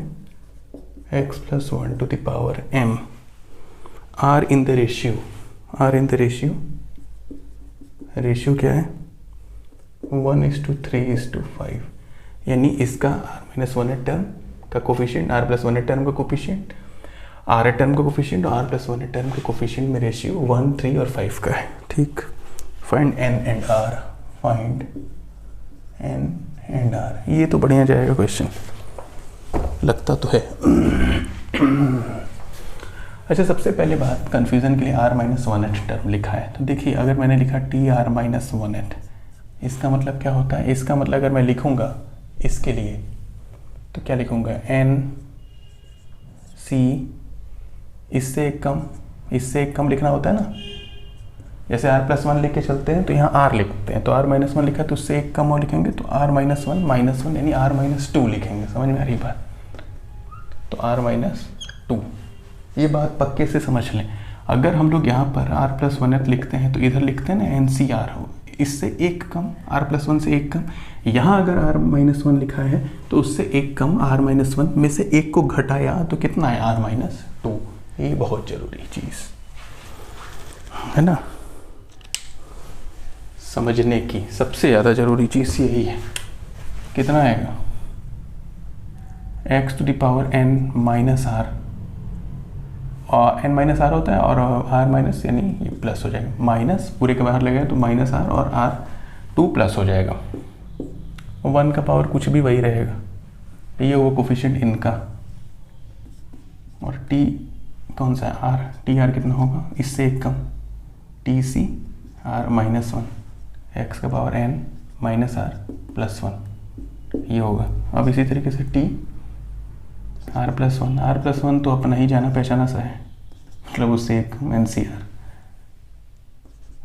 x plus 1 to the power m are in the ratio क्या है 1:3:5, यानी इसका r minus 1th टर्म का coefficient, r plus 1th term का coefficient, r term का कोफिशिएंट और r plus 1th टर्म का कोफिशिएंट में रेशियो 1, 3 और 5 का है। ठीक, find n and r, find n and r। ये तो बढ़िया जाएगा क्वेश्चन, लगता तो है। अच्छा, सबसे पहले बात, कंफ्यूजन के लिए r minus 1th टर्म लिखा है, तो देखिए अगर मैंने लिखा tr minus 1th, इसका मतलब क्या होता है, इसका मतलब अगर मैं लिखूंगा इसके लिए तो क्या लिखूंगा, n c, इससे एक कम लिखना होता है ना, जैसे r plus 1 लिख के चलते हैं तो यहाँ r लिखते हैं, तो r minus 1 लिखा तो उससे एक कम और लिखेंगे तो r minus 1 यानी r minus 2 लिखेंगे। समझ में आ रही बात, तो r minus 2, ये बात पक्के से समझ लें। अगर हम लोग यहाँ पर r plus 1th लिखते हैं तो इधर लिखते हैं ना NCR हो, इससे एक कम, r plus 1 से एक कम। यहाँ अगर r minus 1 लिखा है तो उससे एक कम r minus 1 में से एक को घटाया तो कितना है, r minus 2। ये बहुत जरूरी चीज़ है ना, समझने की सबसे ज़्यादा ज़रूरी चीज़ यही है। कितना आएगा, x to the power n minus R, और n माइनस आर होता है और r माइनस यानी ये प्लस हो जाएगा, माइनस पूरे के बाहर लगेगा तो माइनस आर और r 2 प्लस हो जाएगा, 1 का पावर कुछ भी वही रहेगा। ये वो कोफिशिएंट इनका, और t कौन सा है, r, टी आर कितना होगा, इससे एक कम, t c r minus 1, x का power n minus are plus one, ये होगा। अब इसी तरीके से टी आर प्लस वन तो अपना ही जाना पहचाना सा है, मतलब उससे एक एन सी आर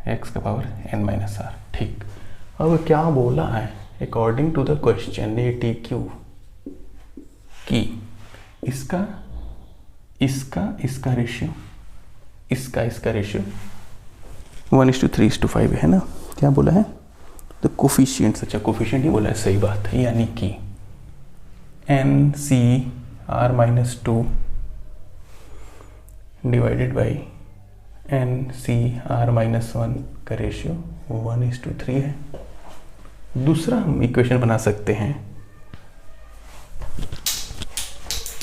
एक्स का पावर एन माइनस आर। ठीक, अब क्या बोला है, according to the question A T Q कि इसका रेशियो इसका रेशियो 1:3:5 है ना। क्या बोला है, द कोफिशिएंट्स, अच्छा कोफिशिएंट ही बोला है, सही बात है, यानी कि N C R minus 2 divided by N C R minus 1 का रेशियो 1:3 है। दूसरा हम इक्वेशन बना सकते हैं,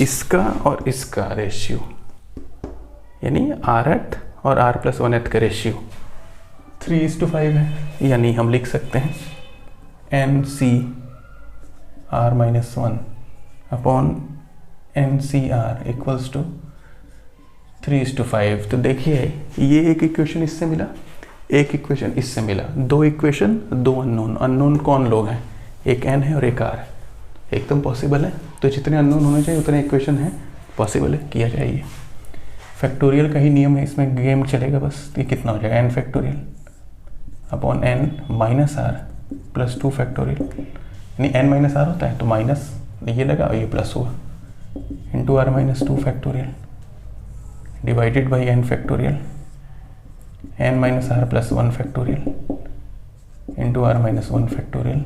इसका और इसका रेशियो, यानी R8 और R+1 का रेशियो 3:5 है, यानी हम लिख सकते हैं N C R minus 1 upon N C R equals to 3:5। तो देखिए ये एक इक्वेशन इससे मिला, एक इक्वेशन इससे मिला, दो इक्वेशन, दो अननोन कौन लोग हैं, एक एन है और एक आर है, एकदम पॉसिबल है। तो जितने अननोन होने चाहिए उतने इक्वेशन है, पॉसिबल है, किया जाएगी। फैक्टोरियल का ही नियम है, इसमें गेम चलेगा बस। ये कितना हो जाएगा, N factorial upon N minus are plus 2 factorial, यानी एन माइनस आर होता है तो माइनस ये लगा और ये प्लस हुआ, into R minus 2 factorial divided by N factorial N minus are plus 1 factorial into R minus 1 factorial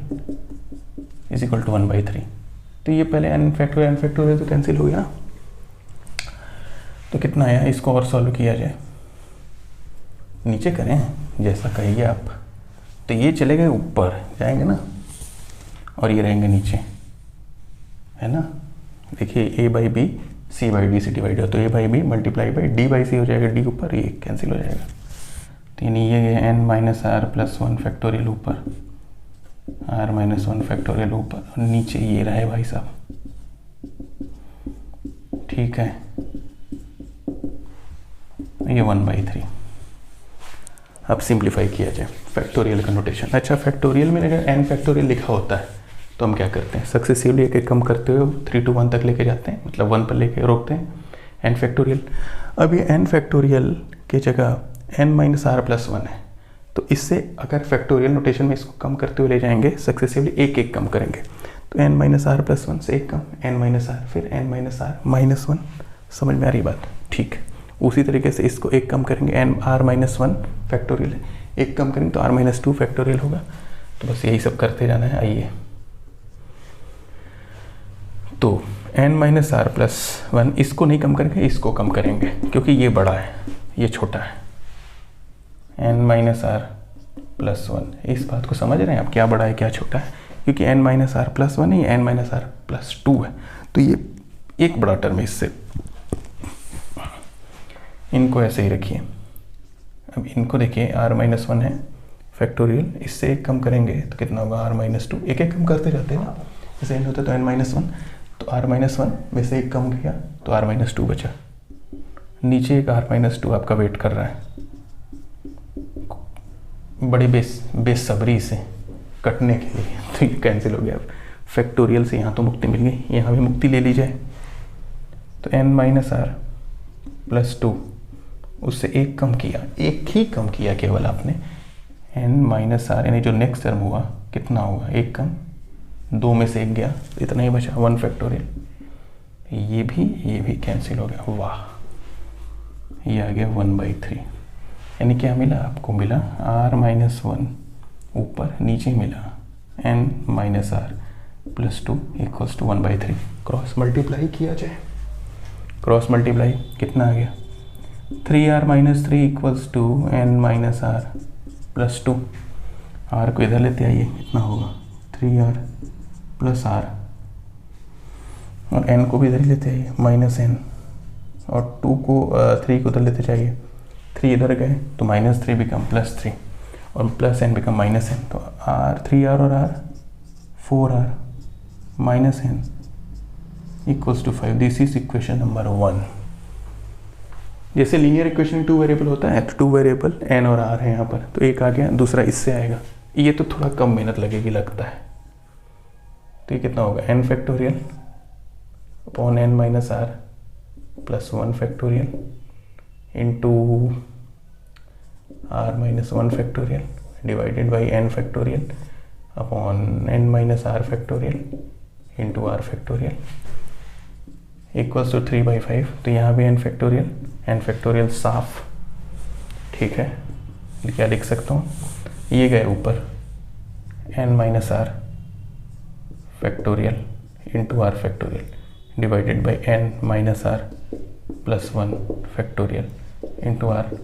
is equal to 1/3। तो ये पहले एन फैक्टोरियल तो कैंसिल हो गया ना, तो कितना आया, इसको और सॉल्व किया जाए, नीचे करें जैसा कहिए आप। तो ये चले गए ऊपर जाएंगे ना, और ये रहेंगे नीचे, है ना। देखिए a by b c by d से डिवाइड हो, तो a by b multiply by d by c हो जाएगा, डी ऊपर, ये कैंसिल हो जाएगा। तो यानी ये गया N minus are plus 1 factorial ऊपर, आर माइनस 1 फैक्टोरियल ऊपर, और नीचे ये रहा है भाई साहब, ठीक है, ये 1/3। अब सिंप्लीफाई किया जाए फैक्टोरियल का नोटेशन। अच्छा, फैक्टोरियल में अगर एन फैक्टोरियल लिखा होता है तो हम क्या करते हैं, सक्सेसिवली एक एक कम करते हुए 3 to 1 तक लेके जाते हैं, मतलब 1 पर लेके रोकते हैं एन फैक्टोरियल। अब ये एन फैक्टोरियल की जगह एन माइनस आर प्लस 1 है, तो इससे अगर फैक्टोरियल नोटेशन में इसको कम करते हुए ले जाएंगे, सक्सेसिवली एक एक कम करेंगे, तो एन माइनस आर प्लस 1 से एक कम, एन माइनस आर, फिर एन माइनस आर माइनस 1। समझ में आ रही बात, ठीक। उसी तरीके से इसको एक कम करेंगे, एन आर माइनस 1 फैक्टोरियल है, एक कम करेंगे तो आर माइनस 2 फैक्टोरियल होगा। तो बस यही सब करते जाना है। आइए, तो एन माइनस आर प्लस 1 इसको नहीं कम करेंगे, इसको कम करेंगे, क्योंकि ये बड़ा है ये छोटा है। एन माइनस आर प्लस 1, इस बात को समझ रहे हैं आप, क्या बड़ा है क्या छोटा है, क्योंकि एन माइनस आर प्लस 1 है, एन माइनस आर प्लस 2 है, तो ये एक बड़ा टर्म है इससे। इनको ऐसे ही रखिए। अब इनको देखिए, आर माइनस 1 है फैक्टोरियल, इससे एक कम करेंगे तो कितना होगा, आर माइनस 2, एक एक कम करते जाते हैं ना, जैसे एन होता है तो एन माइनस 1, तो आर माइनस 1 में से एक कम किया तो आर माइनस 2 बचा, नीचे एक आर माइनस 2 आपका वेट कर रहा है, बड़ी बेसब्री से कटने के लिए, तो ये कैंसिल हो गया। फैक्टोरियल से यहाँ तो मुक्ति मिल गई, यहाँ भी मुक्ति ले ली जाए, तो एन माइनस आर प्लस 2 उससे एक कम किया, एक ही कम किया केवल आपने, एन माइनस आर, यानी जो नेक्स्ट टर्म हुआ कितना होगा, एक कम, 2 में से एक गया, तो इतना ही बचा 1 फैक्टोरियल। ये भी कैंसिल हो गया, वाह, ये आ गया 1/3। यानी क्या मिला आपको, मिला आर माइनस 1 ऊपर, नीचे मिला N minus are plus 2 equals to 1/3। Cross multiply किया जाए, क्रॉस मल्टीप्लाई कितना आ गया, 3r minus 3 equals to N minus are plus 2। R को इधर लेते आइए, कितना होगा 3r प्लस आर, और एन को भी इधर ही लेते आइए माइनस एन, और 2 को 3 को उधर लेते जाइए, 3 इधर गए तो माइनस 3 बिकम प्लस 3, और plus N become minus N, तो आर 3r और R 4r minus N equals to 5। This is equation number 1। जैसे लीनियर इक्वेशन 2 वेरिएबल होता है, तो 2 वेरिएबल एन और आर है यहाँ पर, तो एक आ गया, दूसरा इससे आएगा, ये तो थोड़ा कम मेहनत लगेगी लगता है। तो ये कितना होगा, n factorial upon n minus are plus 1 factorial into r minus 1 factorial divided by n factorial upon n minus R factorial into R factorial equals to 3/5। तो यहाँ भी n फैक्टोरियल साफ, ठीक है। क्या लिख सकता हूँ, ये गए ऊपर n minus R factorial into R factorial divided by n minus are plus 1 factorial into R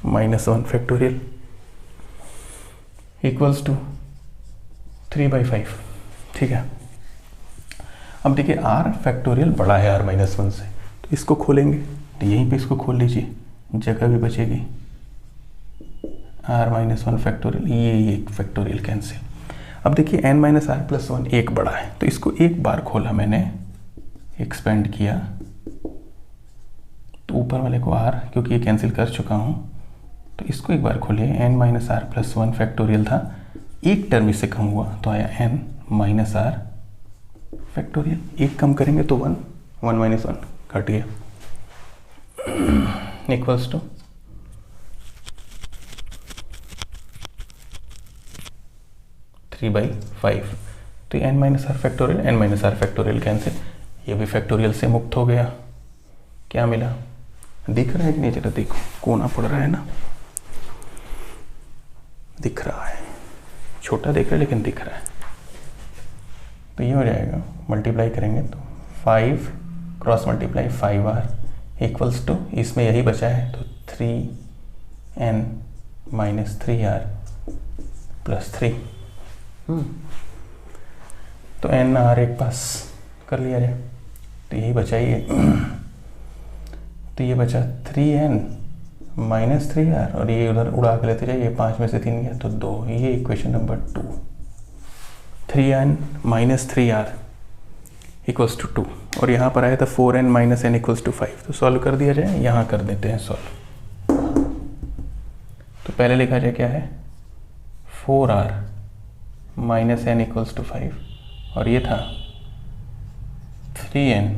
minus 1 factorial equals to 3/5, ठीक है। अब देखिए r फैक्टोरियल बड़ा है r माइनस 1 से, तो इसको खोलेंगे, तो यहीं पे इसको खोल लीजिए, जगह भी बचेगी। r माइनस 1 फैक्टोरियल, ये एक फैक्टोरियल कैंसिल। अब देखिए n माइनस आर प्लस 1 एक बड़ा है, तो इसको एक बार खोला मैंने, एक्सपेंड किया, तो ऊपर वाले को r, क्योंकि ये कैंसिल कर चुका हूँ, तो इसको एक बार खोलिए। n minus are plus 1 factorial था, एक टर्म इससे कम हुआ तो आया n माइनस आर फैक्टोरियल। एक कम करेंगे तो 1 माइनस 1 कट गया, इक्वल्स टू 3/5। तो n minus R factorial cancel, ये भी फैक्टोरियल से मुक्त हो गया। क्या मिला, दिख रहा है कि नहीं, जरा देखो, कोना पड़ रहा है ना, दिख रहा है, छोटा दिख रहा है लेकिन दिख रहा है। तो ये हो जाएगा, मल्टीप्लाई करेंगे तो 5 cross multiply 5r equals to, इसमें यही बचा है तो 3n माइनस 3r प्लस 3। तो n r एक पास कर लिया जाए, तो यही बचा ही है। तो ये बचा 3n माइनस 3r, और ये उधर उड़ा के लेते जाइए, 5 में से 3 गया तो 2, ये equation number 2। 3n minus 3r equals to 2, और यहाँ पर आया था 4n minus n equals to 5। तो सॉल्व कर दिया जाए, यहाँ कर देते हैं सॉल्व। तो पहले लिखा जाए क्या है, 4r minus n equals to 5, और ये था 3n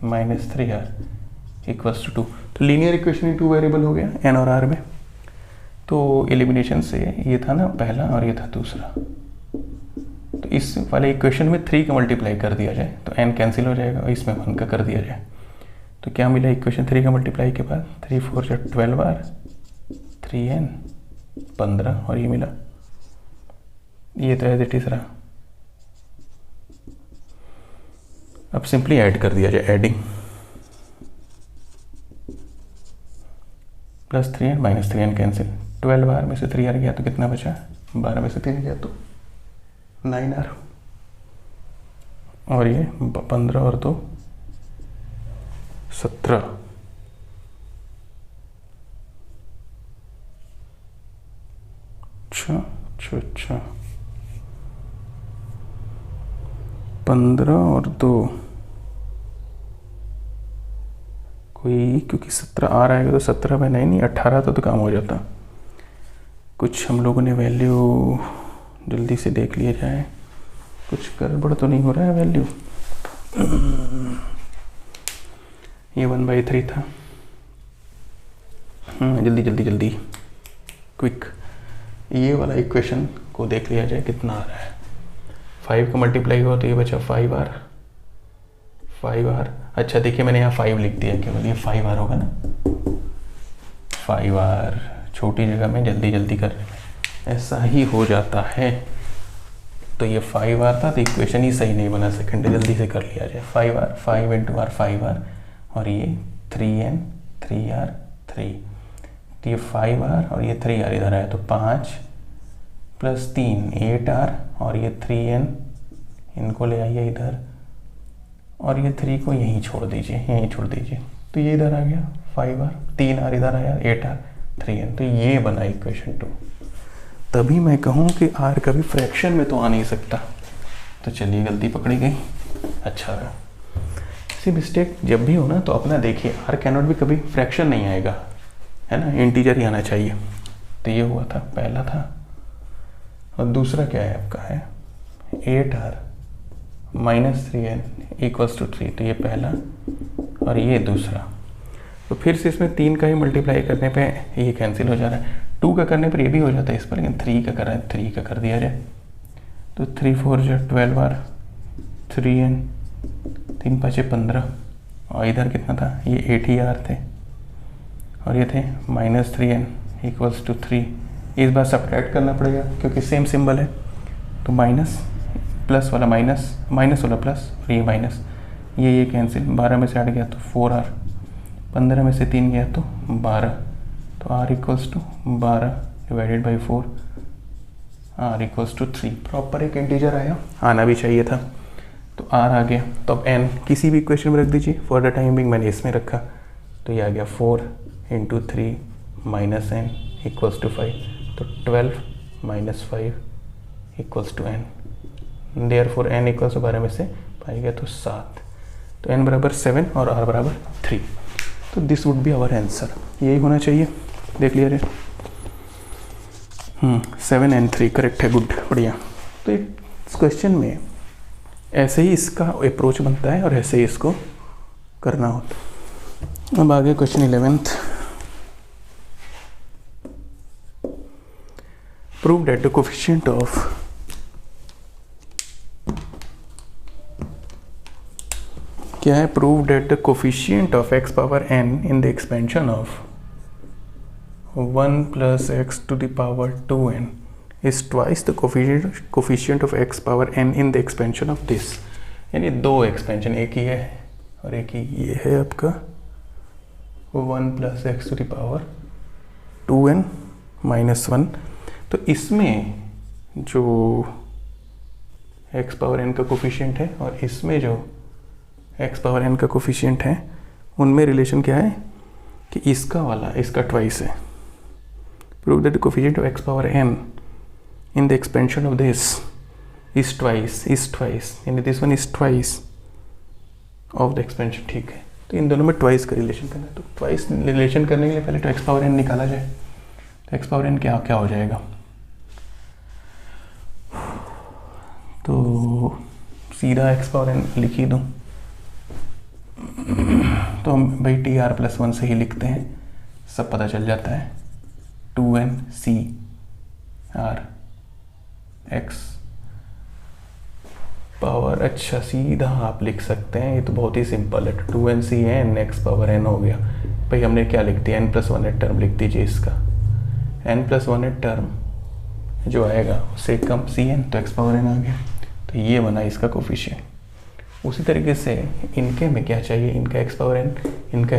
minus 3r equals to 2। तो लीनियर इक्वेशन में 2 वेरिएबल हो गया n और r में। तो एलिमिनेशन से ये था ना पहला, और ये था दूसरा, तो इस वाले इक्वेशन में 3 का मल्टीप्लाई कर दिया जाए तो n कैंसिल हो जाएगा, और इसमें 1 का कर दिया जाए। तो क्या मिला इक्वेशन 3 का मल्टीप्लाई के बाद, 3 4 जा 12r, 3n 15, और ये मिला, ये तो एज इट इज रहा। अब सिंपली ऐड कर दिया जाए, adding plus 3n minus 3n cancel, 12r में से 3r गया तो कितना बचा, 12 में से 3 गया तो 9r, और ये 15 और 2 17। अच्छा 15 और 2 कोई, क्योंकि 17 आ रहा है तो 17 में नहीं 18 तो काम हो जाता। कुछ हम लोगों ने वैल्यू जल्दी से देख लिया जाए, कुछ गड़बड़ तो नहीं हो रहा है वैल्यू। ये 1/3 था। जल्दी क्विक, ये वाला इक्वेशन को देख लिया जाए कितना आ रहा है। 5 का मल्टीप्लाई हुआ तो ये बचा 5r। अच्छा देखिए मैंने यहाँ 5 लिख दिया, केवल ये 5r होगा ना, 5r छोटी जगह में जल्दी कर रहे हैं, ऐसा ही हो जाता है। तो ये 5r था, तो इक्वेशन ही सही नहीं बना सेकंड, जल्दी से कर लिया जाए। 5r 5 इंटू r 5r, और ये 3n 3r 3, तो ये 5r और ये 3r इधर आया तो 5 प्लस 3 8r, और ये 3n इनको ले आइए इधर, और ये 3 को यहीं छोड़ दीजिए, तो ये इधर आ गया 5r, 3r इधर आया 8r 3n, तो ये बना इक्वेशन 2। तभी मैं कहूँ कि r कभी फ्रैक्शन में तो आ नहीं सकता। तो चलिए गलती पकड़ी गई, अच्छा रहा। ऐसी मिस्टेक जब भी हो ना तो अपना देखिए, r कैनॉट भी कभी फ्रैक्शन नहीं आएगा, है ना, इंटीजर ही आना चाहिए। तो ये हुआ था, पहला था और दूसरा क्या है आपका है 8r minus 3n equals to 3। तो ये पहला और ये दूसरा। तो फिर से इसमें 3 का ही मल्टीप्लाई करने पे ये कैंसिल हो जा रहा है, 2 का करने पर ये भी हो जाता है इस पर, लेकिन 3 का कर रहा है 3 का कर दिया जाए। तो 3 4 जो 12r 3n 3 5 15 और इधर कितना था ये 80r थे और ये थे माइनस 3n इक्वल्स टू 3। इस बार सब्ट्रैक्ट करना पड़ेगा क्योंकि सेम सिंबल है। तो माइनस प्लस वाला माइनस, माइनस वाला प्लस और ये माइनस, ये कैंसिल। 12 में से 8 गया तो 4r, 15 में से 3 गया तो 12। तो r equals to 12 divided by 4, r equals to 3। Proper एक इंटीजर आया, आना भी चाहिए था। तो r आ गया। तो अब n किसी भी इक्वेशन में रख दीजिए। फॉर द टाइम बिंग मैंने इसमें रखा, तो ये आ गया 4 into 3 minus n equals to 5। तो 12 minus 5 equals to n। Therefore n equals to 12 में से पाई गया तो 7। तो n बराबर 7 और r बराबर 3। तो this would be our answer, यही होना चाहिए। देख लिया रे 7 and 3 करेक्ट है, गुड, बढ़िया। तो इस क्वेश्चन में ऐसे ही इसका अप्रोच बनता है और ऐसे ही इसको करना होता। अब आगे question 11th। Prove that the coefficient of क्या है, prove that the coefficient of x power n in the expansion of 1 plus x to the power 2n is twice the coefficient of x power n in the expansion of this। यानी दो expansion, एक ही है और एक ही ये है आपका 1 plus x to the power 2n minus 1। तो इसमें जो x पावर n का कोफिशिएंट है और इसमें जो x पावर n का कोफिशिएंट है, उनमें रिलेशन क्या है कि इसका वाला इसका ट्वाइस है। Prove that the coefficient of x power n in the expansion of this is twice, यानी this one is twice of the expansion। ठीक है, तो इन दोनों में ट्वाइस का रिलेशन करना है। तो ट्वाइस रिलेशन करने के लिए पहले तो x पावर n निकाला जाए। तो x पावर n क्या क्या हो जाएगा, तो सीधा x पावर n लिख ही दूँ। तो हम भाई tr प्लस 1 से ही लिखते हैं, सब पता चल जाता है। 2n c r x power, अच्छा सीधा आप लिख सकते हैं, ये तो बहुत ही सिंपल है। 2n c n x power n हो गया। भाई हमने क्या लिख दिया, n प्लस 1 टर्म लिख दीजिए इसका। n प्लस 1 टर्म जो आएगा उससे कम सी n, तो x पावर n आ गया। तो ये बना इसका कोफिशिएंट। उसी तरीके से इनके में क्या चाहिए, इनका x पावर n, इनका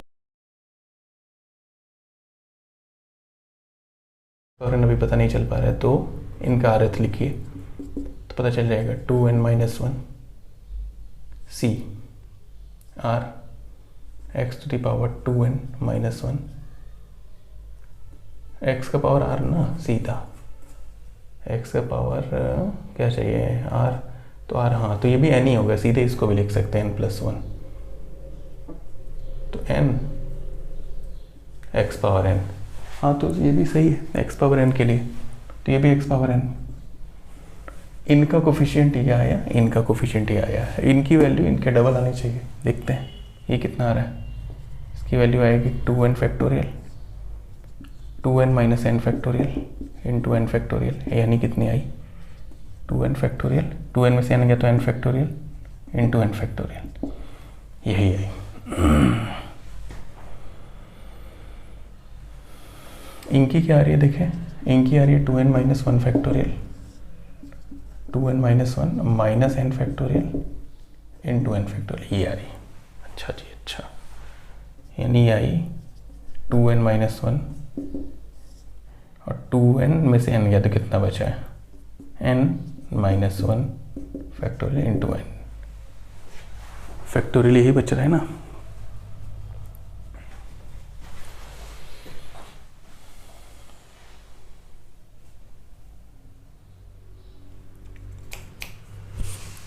और अभी पता नहीं चल पा रहा है, तो इनका अर्थ लिखिए तो पता चल जाएगा। 2n minus 1 c r x to the power 2n minus 1, x का पावर r ना सीधा, x का पावर क्या चाहिए r, तो r, हाँ तो ये भी n ही होगा, सीधे इसको भी लिख सकते हैं n प्लस 1। तो n x पावर n, हाँ तो ये भी सही है x पावर n के लिए। तो ये भी x पावर n, इनका कोफिशिएंट ये आया, इनका कोफिशिएंट ये आया, इनकी वैल्यू इनके डबल आनी चाहिए। देखते हैं ये कितना आ रहा है। इसकी वैल्यू आएगी 2n factorial, 2n minus n factorial into n factorial, यानी कितनी आई 2n फैक्टोरियल, 2n में से n गया तो n factorial into n factorial, यही आई। इनकी क्या आ रही है देखें, इनकी आ रही है 2n minus 1 factorial, 2n minus 1 minus n factorial into n factorial, ये आ रही है। अच्छा जी अच्छा, यानी आई 2n माइनस 1 और 2n में से n गया तो कितना बचा है n minus 1 factorial into n factorial, यही बच रहा है ना।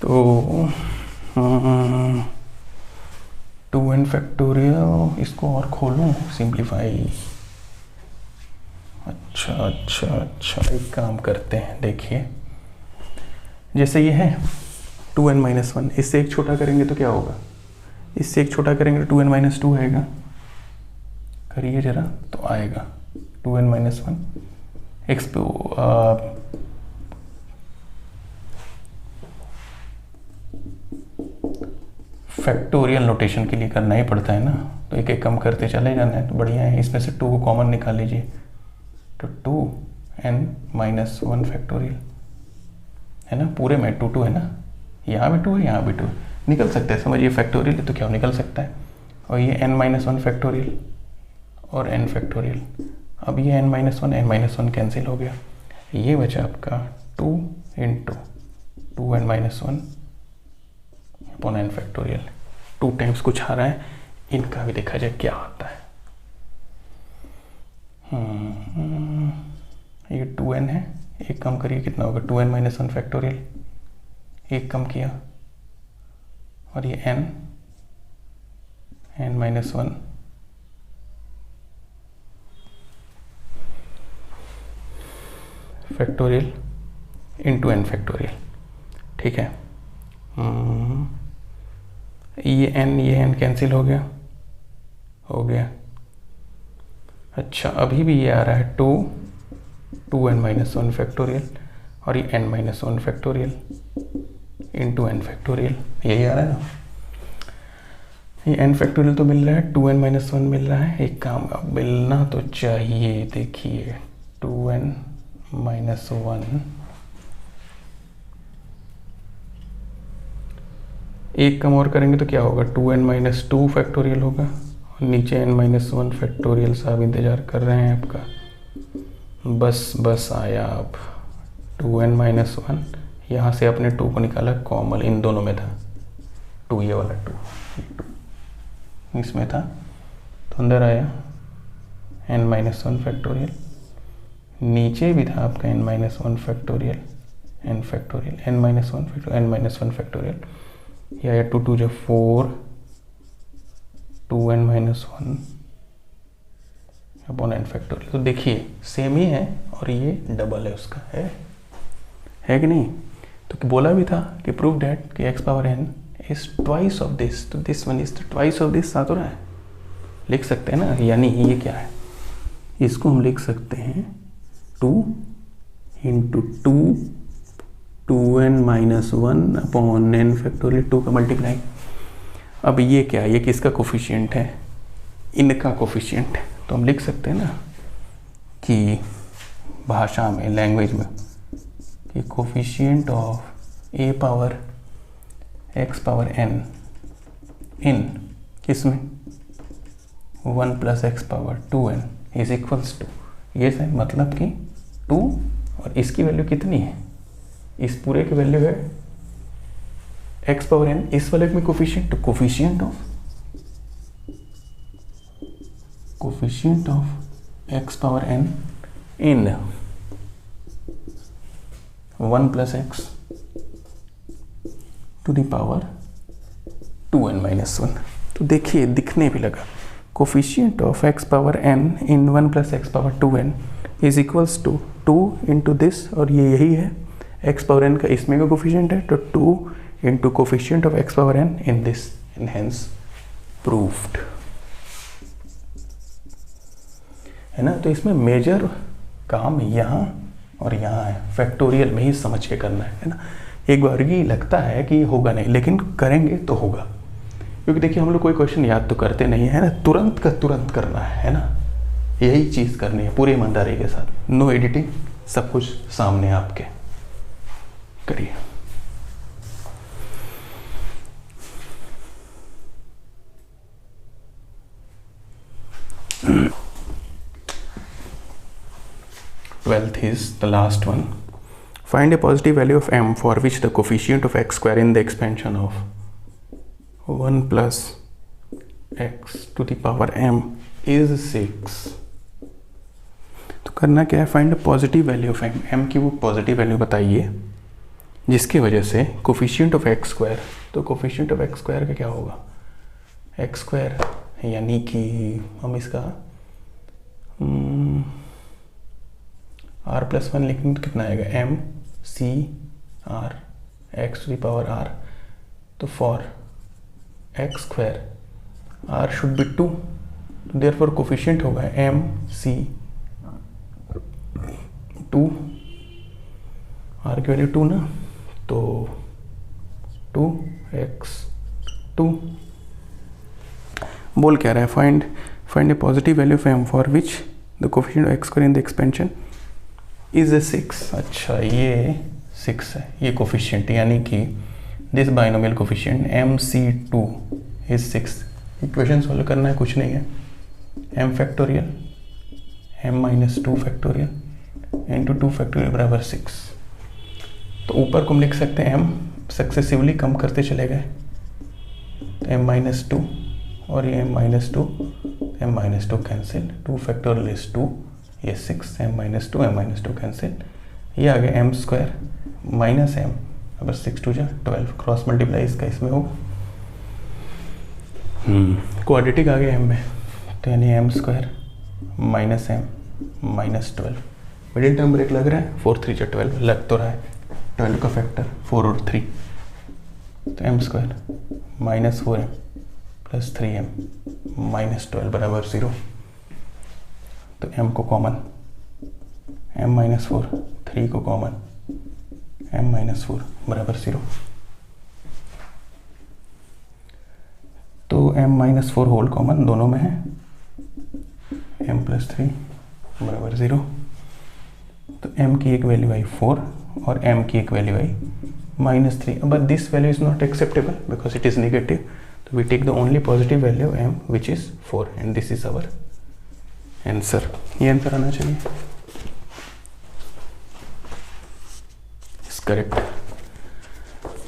तो 2n फैक्टोरियल, इसको और खोलूं सिंप्लीफाई। अच्छा अच्छा अच्छा, एक काम करते हैं, देखिए जैसे ये है 2n-1, इससे एक छोटा करेंगे तो क्या होगा, इससे एक छोटा करेंगे तो 2n-2 आएगा, करिए जरा तो आएगा 2n-1 फैक्टोरियल नोटेशन के लिए करना ही पड़ता है ना, तो एक एक कम करते चले जाना है, तो बढ़िया है। इसमें से 2 को कॉमन निकाल लीजिए, तो 2n-1 फैक्टोरियल है ना, पूरे में 2 है ना, यहाँ भी 2 है, यहाँ भी 2 है, निकल सकता है, समझिए फैक्टोरियल है तो क्या निकल सकता है। और ये n-1 फैक्टोरियल और n फैक्टोरियल, अब ये n-1 कैंसिल हो गया, ये बचा आपका 2 × 2n-1 upon n factorial, 2 times कुछ आ रहा है, इनका भी देखा जाए क्या आता है। ये 2n है, एक कम करिए कितना होगा, 2n-1 फैक्टोरियल, एक कम किया, और ये n-1 factorial into n factorial, ठीक है। ये n कैंसिल हो गया, अच्छा अभी भी ये आ रहा है 2n-1 फैक्टोरियल और ये n-1 factorial into n factorial, यही आ रहा है ना, ये n फैक्टोरियल तो मिल रहा है, 2n-1 मिल रहा है, एक काम अब मिलना तो चाहिए, देखिए 2n-1 एक कम और करेंगे तो क्या होगा, 2n-2 फैक्टोरियल होगा, और नीचे n-1 फैक्टोरियल, साहब इंतज़ार कर रहे हैं आपका, बस आया अब 2n-1, यहाँ से अपने 2 को निकाला कॉमन, इन दोनों में था 2, ये वाला 2 इसमें था, तो अंदर आया n-1 फैक्टोरियल, नीचे भी था आपका n-1 factorial, n factorial, n-1 factorial, ये आया 2 × 4 2n-1 अपॉन n फैक्टोरियल, तो देखिए सेम ही है और ये डबल है उसका, है कि नहीं। तो बोला भी था कि प्रूव दैट कि x power n is twice of this, तो this one is twice of this, आ तो रहा है, लिख सकते हैं ना, यानी ये क्या है, इसको हम लिख सकते हैं 2 × 2n-1 अपॉन n फैक्टोरियल, 2 का मल्टीप्लाई। अब ये क्या है, ये किसका कोफिशिएंट है, इनका कोफिशिएंट है, तो हम लिख सकते हैं ना कि भाषा में, लैंग्वेज में, कि coefficient of a power x power n in किसमें 1 + x power 2n is equals to, ये सर मतलब कि 2 और इसकी वैल्यू कितनी है, इस पूरे की वैल्यू है x पावर n, इस वाले में कोफिशिएंट, तो coefficient of x power n in 1 + x to the power 2n-1, तो देखिए दिखने भी लगा, coefficient of x power n in 1 + x power 2n is equals to 2 × this, और ये यही है x पावर n का, इसमें का कोफिशिएंट है, तो 2 × coefficient of x power n in this, and hence proved, है ना। तो इसमें मेजर काम यहाँ और यहाँ है, फैक्टोरियल में ही समझ के करना है ना। एक बार ही लगता है कि होगा नहीं, लेकिन करेंगे तो होगा, क्योंकि देखिए हम लोग कोई क्वेश्चन याद तो करते नहीं है ना, तुरंत का तुरंत करना है ना, यही चीज़ करनी है पूरी ईमानदारी के साथ, नो एडिटिंग, सब कुछ सामने आपके, करिए। Twelfth is the last one. Find a positive value of m for which the coefficient of x square in the expansion of 1 + x to the power m is 6. तो करना क्या है, find positive value of m, m की वो positive value बताइए जिसकी वजह से कोफिशिएंट ऑफ x स्क्वायर, तो कोफिशिएंट ऑफ x स्क्वायर का क्या होगा, x स्क्वायर, यानी कि हम इसका r + 1 लिखेंगे तो कितना आएगा, m c r x to the power r, तो for x square r should be 2, therefore coefficient होगा एम सी 2, आर की वैल्यू 2 ना, तो 2x2। बोल क्या रहा है, find a positive value of m for which the coefficient of x square in the expansion is a 6। अच्छा ये 6 है ये कोफिशिएंट, यानी कि this binomial coefficient MC2 is 6। Equation solve करना है, कुछ नहीं है, m factorial m-2 factorial into 2 factorial बराबर 6। तो ऊपर को हम लिख सकते हैं m सक्सेसिवली कम करते चले गए, तो m-2 और ये m-2 m-2 cancel, 2 factorial is 2, ये 6 m-2 कैंसिल, ये आ गया m स्क्वायर माइनस m, अगर 6 2 जा 12, क्रॉस मल्टीप्लाई इसका इसमें होगा, क्वाड्रेटिक आ गया m में, तो यानी m square minus m minus 12, middle term break लग रहा है, 4 3 जा 12 लग तो रहा है, 12 का फैक्टर 4 और 3, तो m square minus 4m plus 3m minus 12 बराबर 0। तो m को कॉमन, m-4, 3 को कॉमन, m-4 बराबर 0। तो m-4 होल कॉमन दोनों में है, m प्लस 3 बराबर 0। तो m की एक वैल्यू आई 4 और m की एक वैल्यू आई -3, but this value is not acceptable because it is negative, तो we take the only positive value m which is 4 and this is our answer. ये आंसर आना चाहिए, करेक्ट।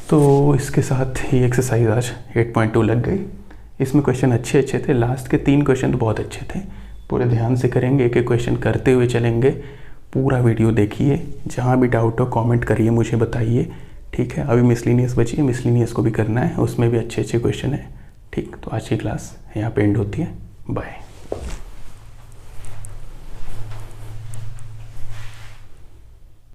तो इसके साथ ही एक्सरसाइज आज 8.2 लग गई। इसमें क्वेश्चन अच्छे थे, लास्ट के 3 क्वेश्चन तो बहुत अच्छे थे, पूरे ध्यान से करेंगे, एक एक क्वेश्चन करते हुए चलेंगे। पूरा वीडियो देखिए, जहाँ भी डाउट हो कमेंट करिए, मुझे बताइए, ठीक है। अभी मिसलिनियस बची है, मिसलिनियस को भी करना है, उसमें भी अच्छे क्वेश्चन है, ठीक। तो आज की क्लास यहाँ पे एंड होती है, बाय।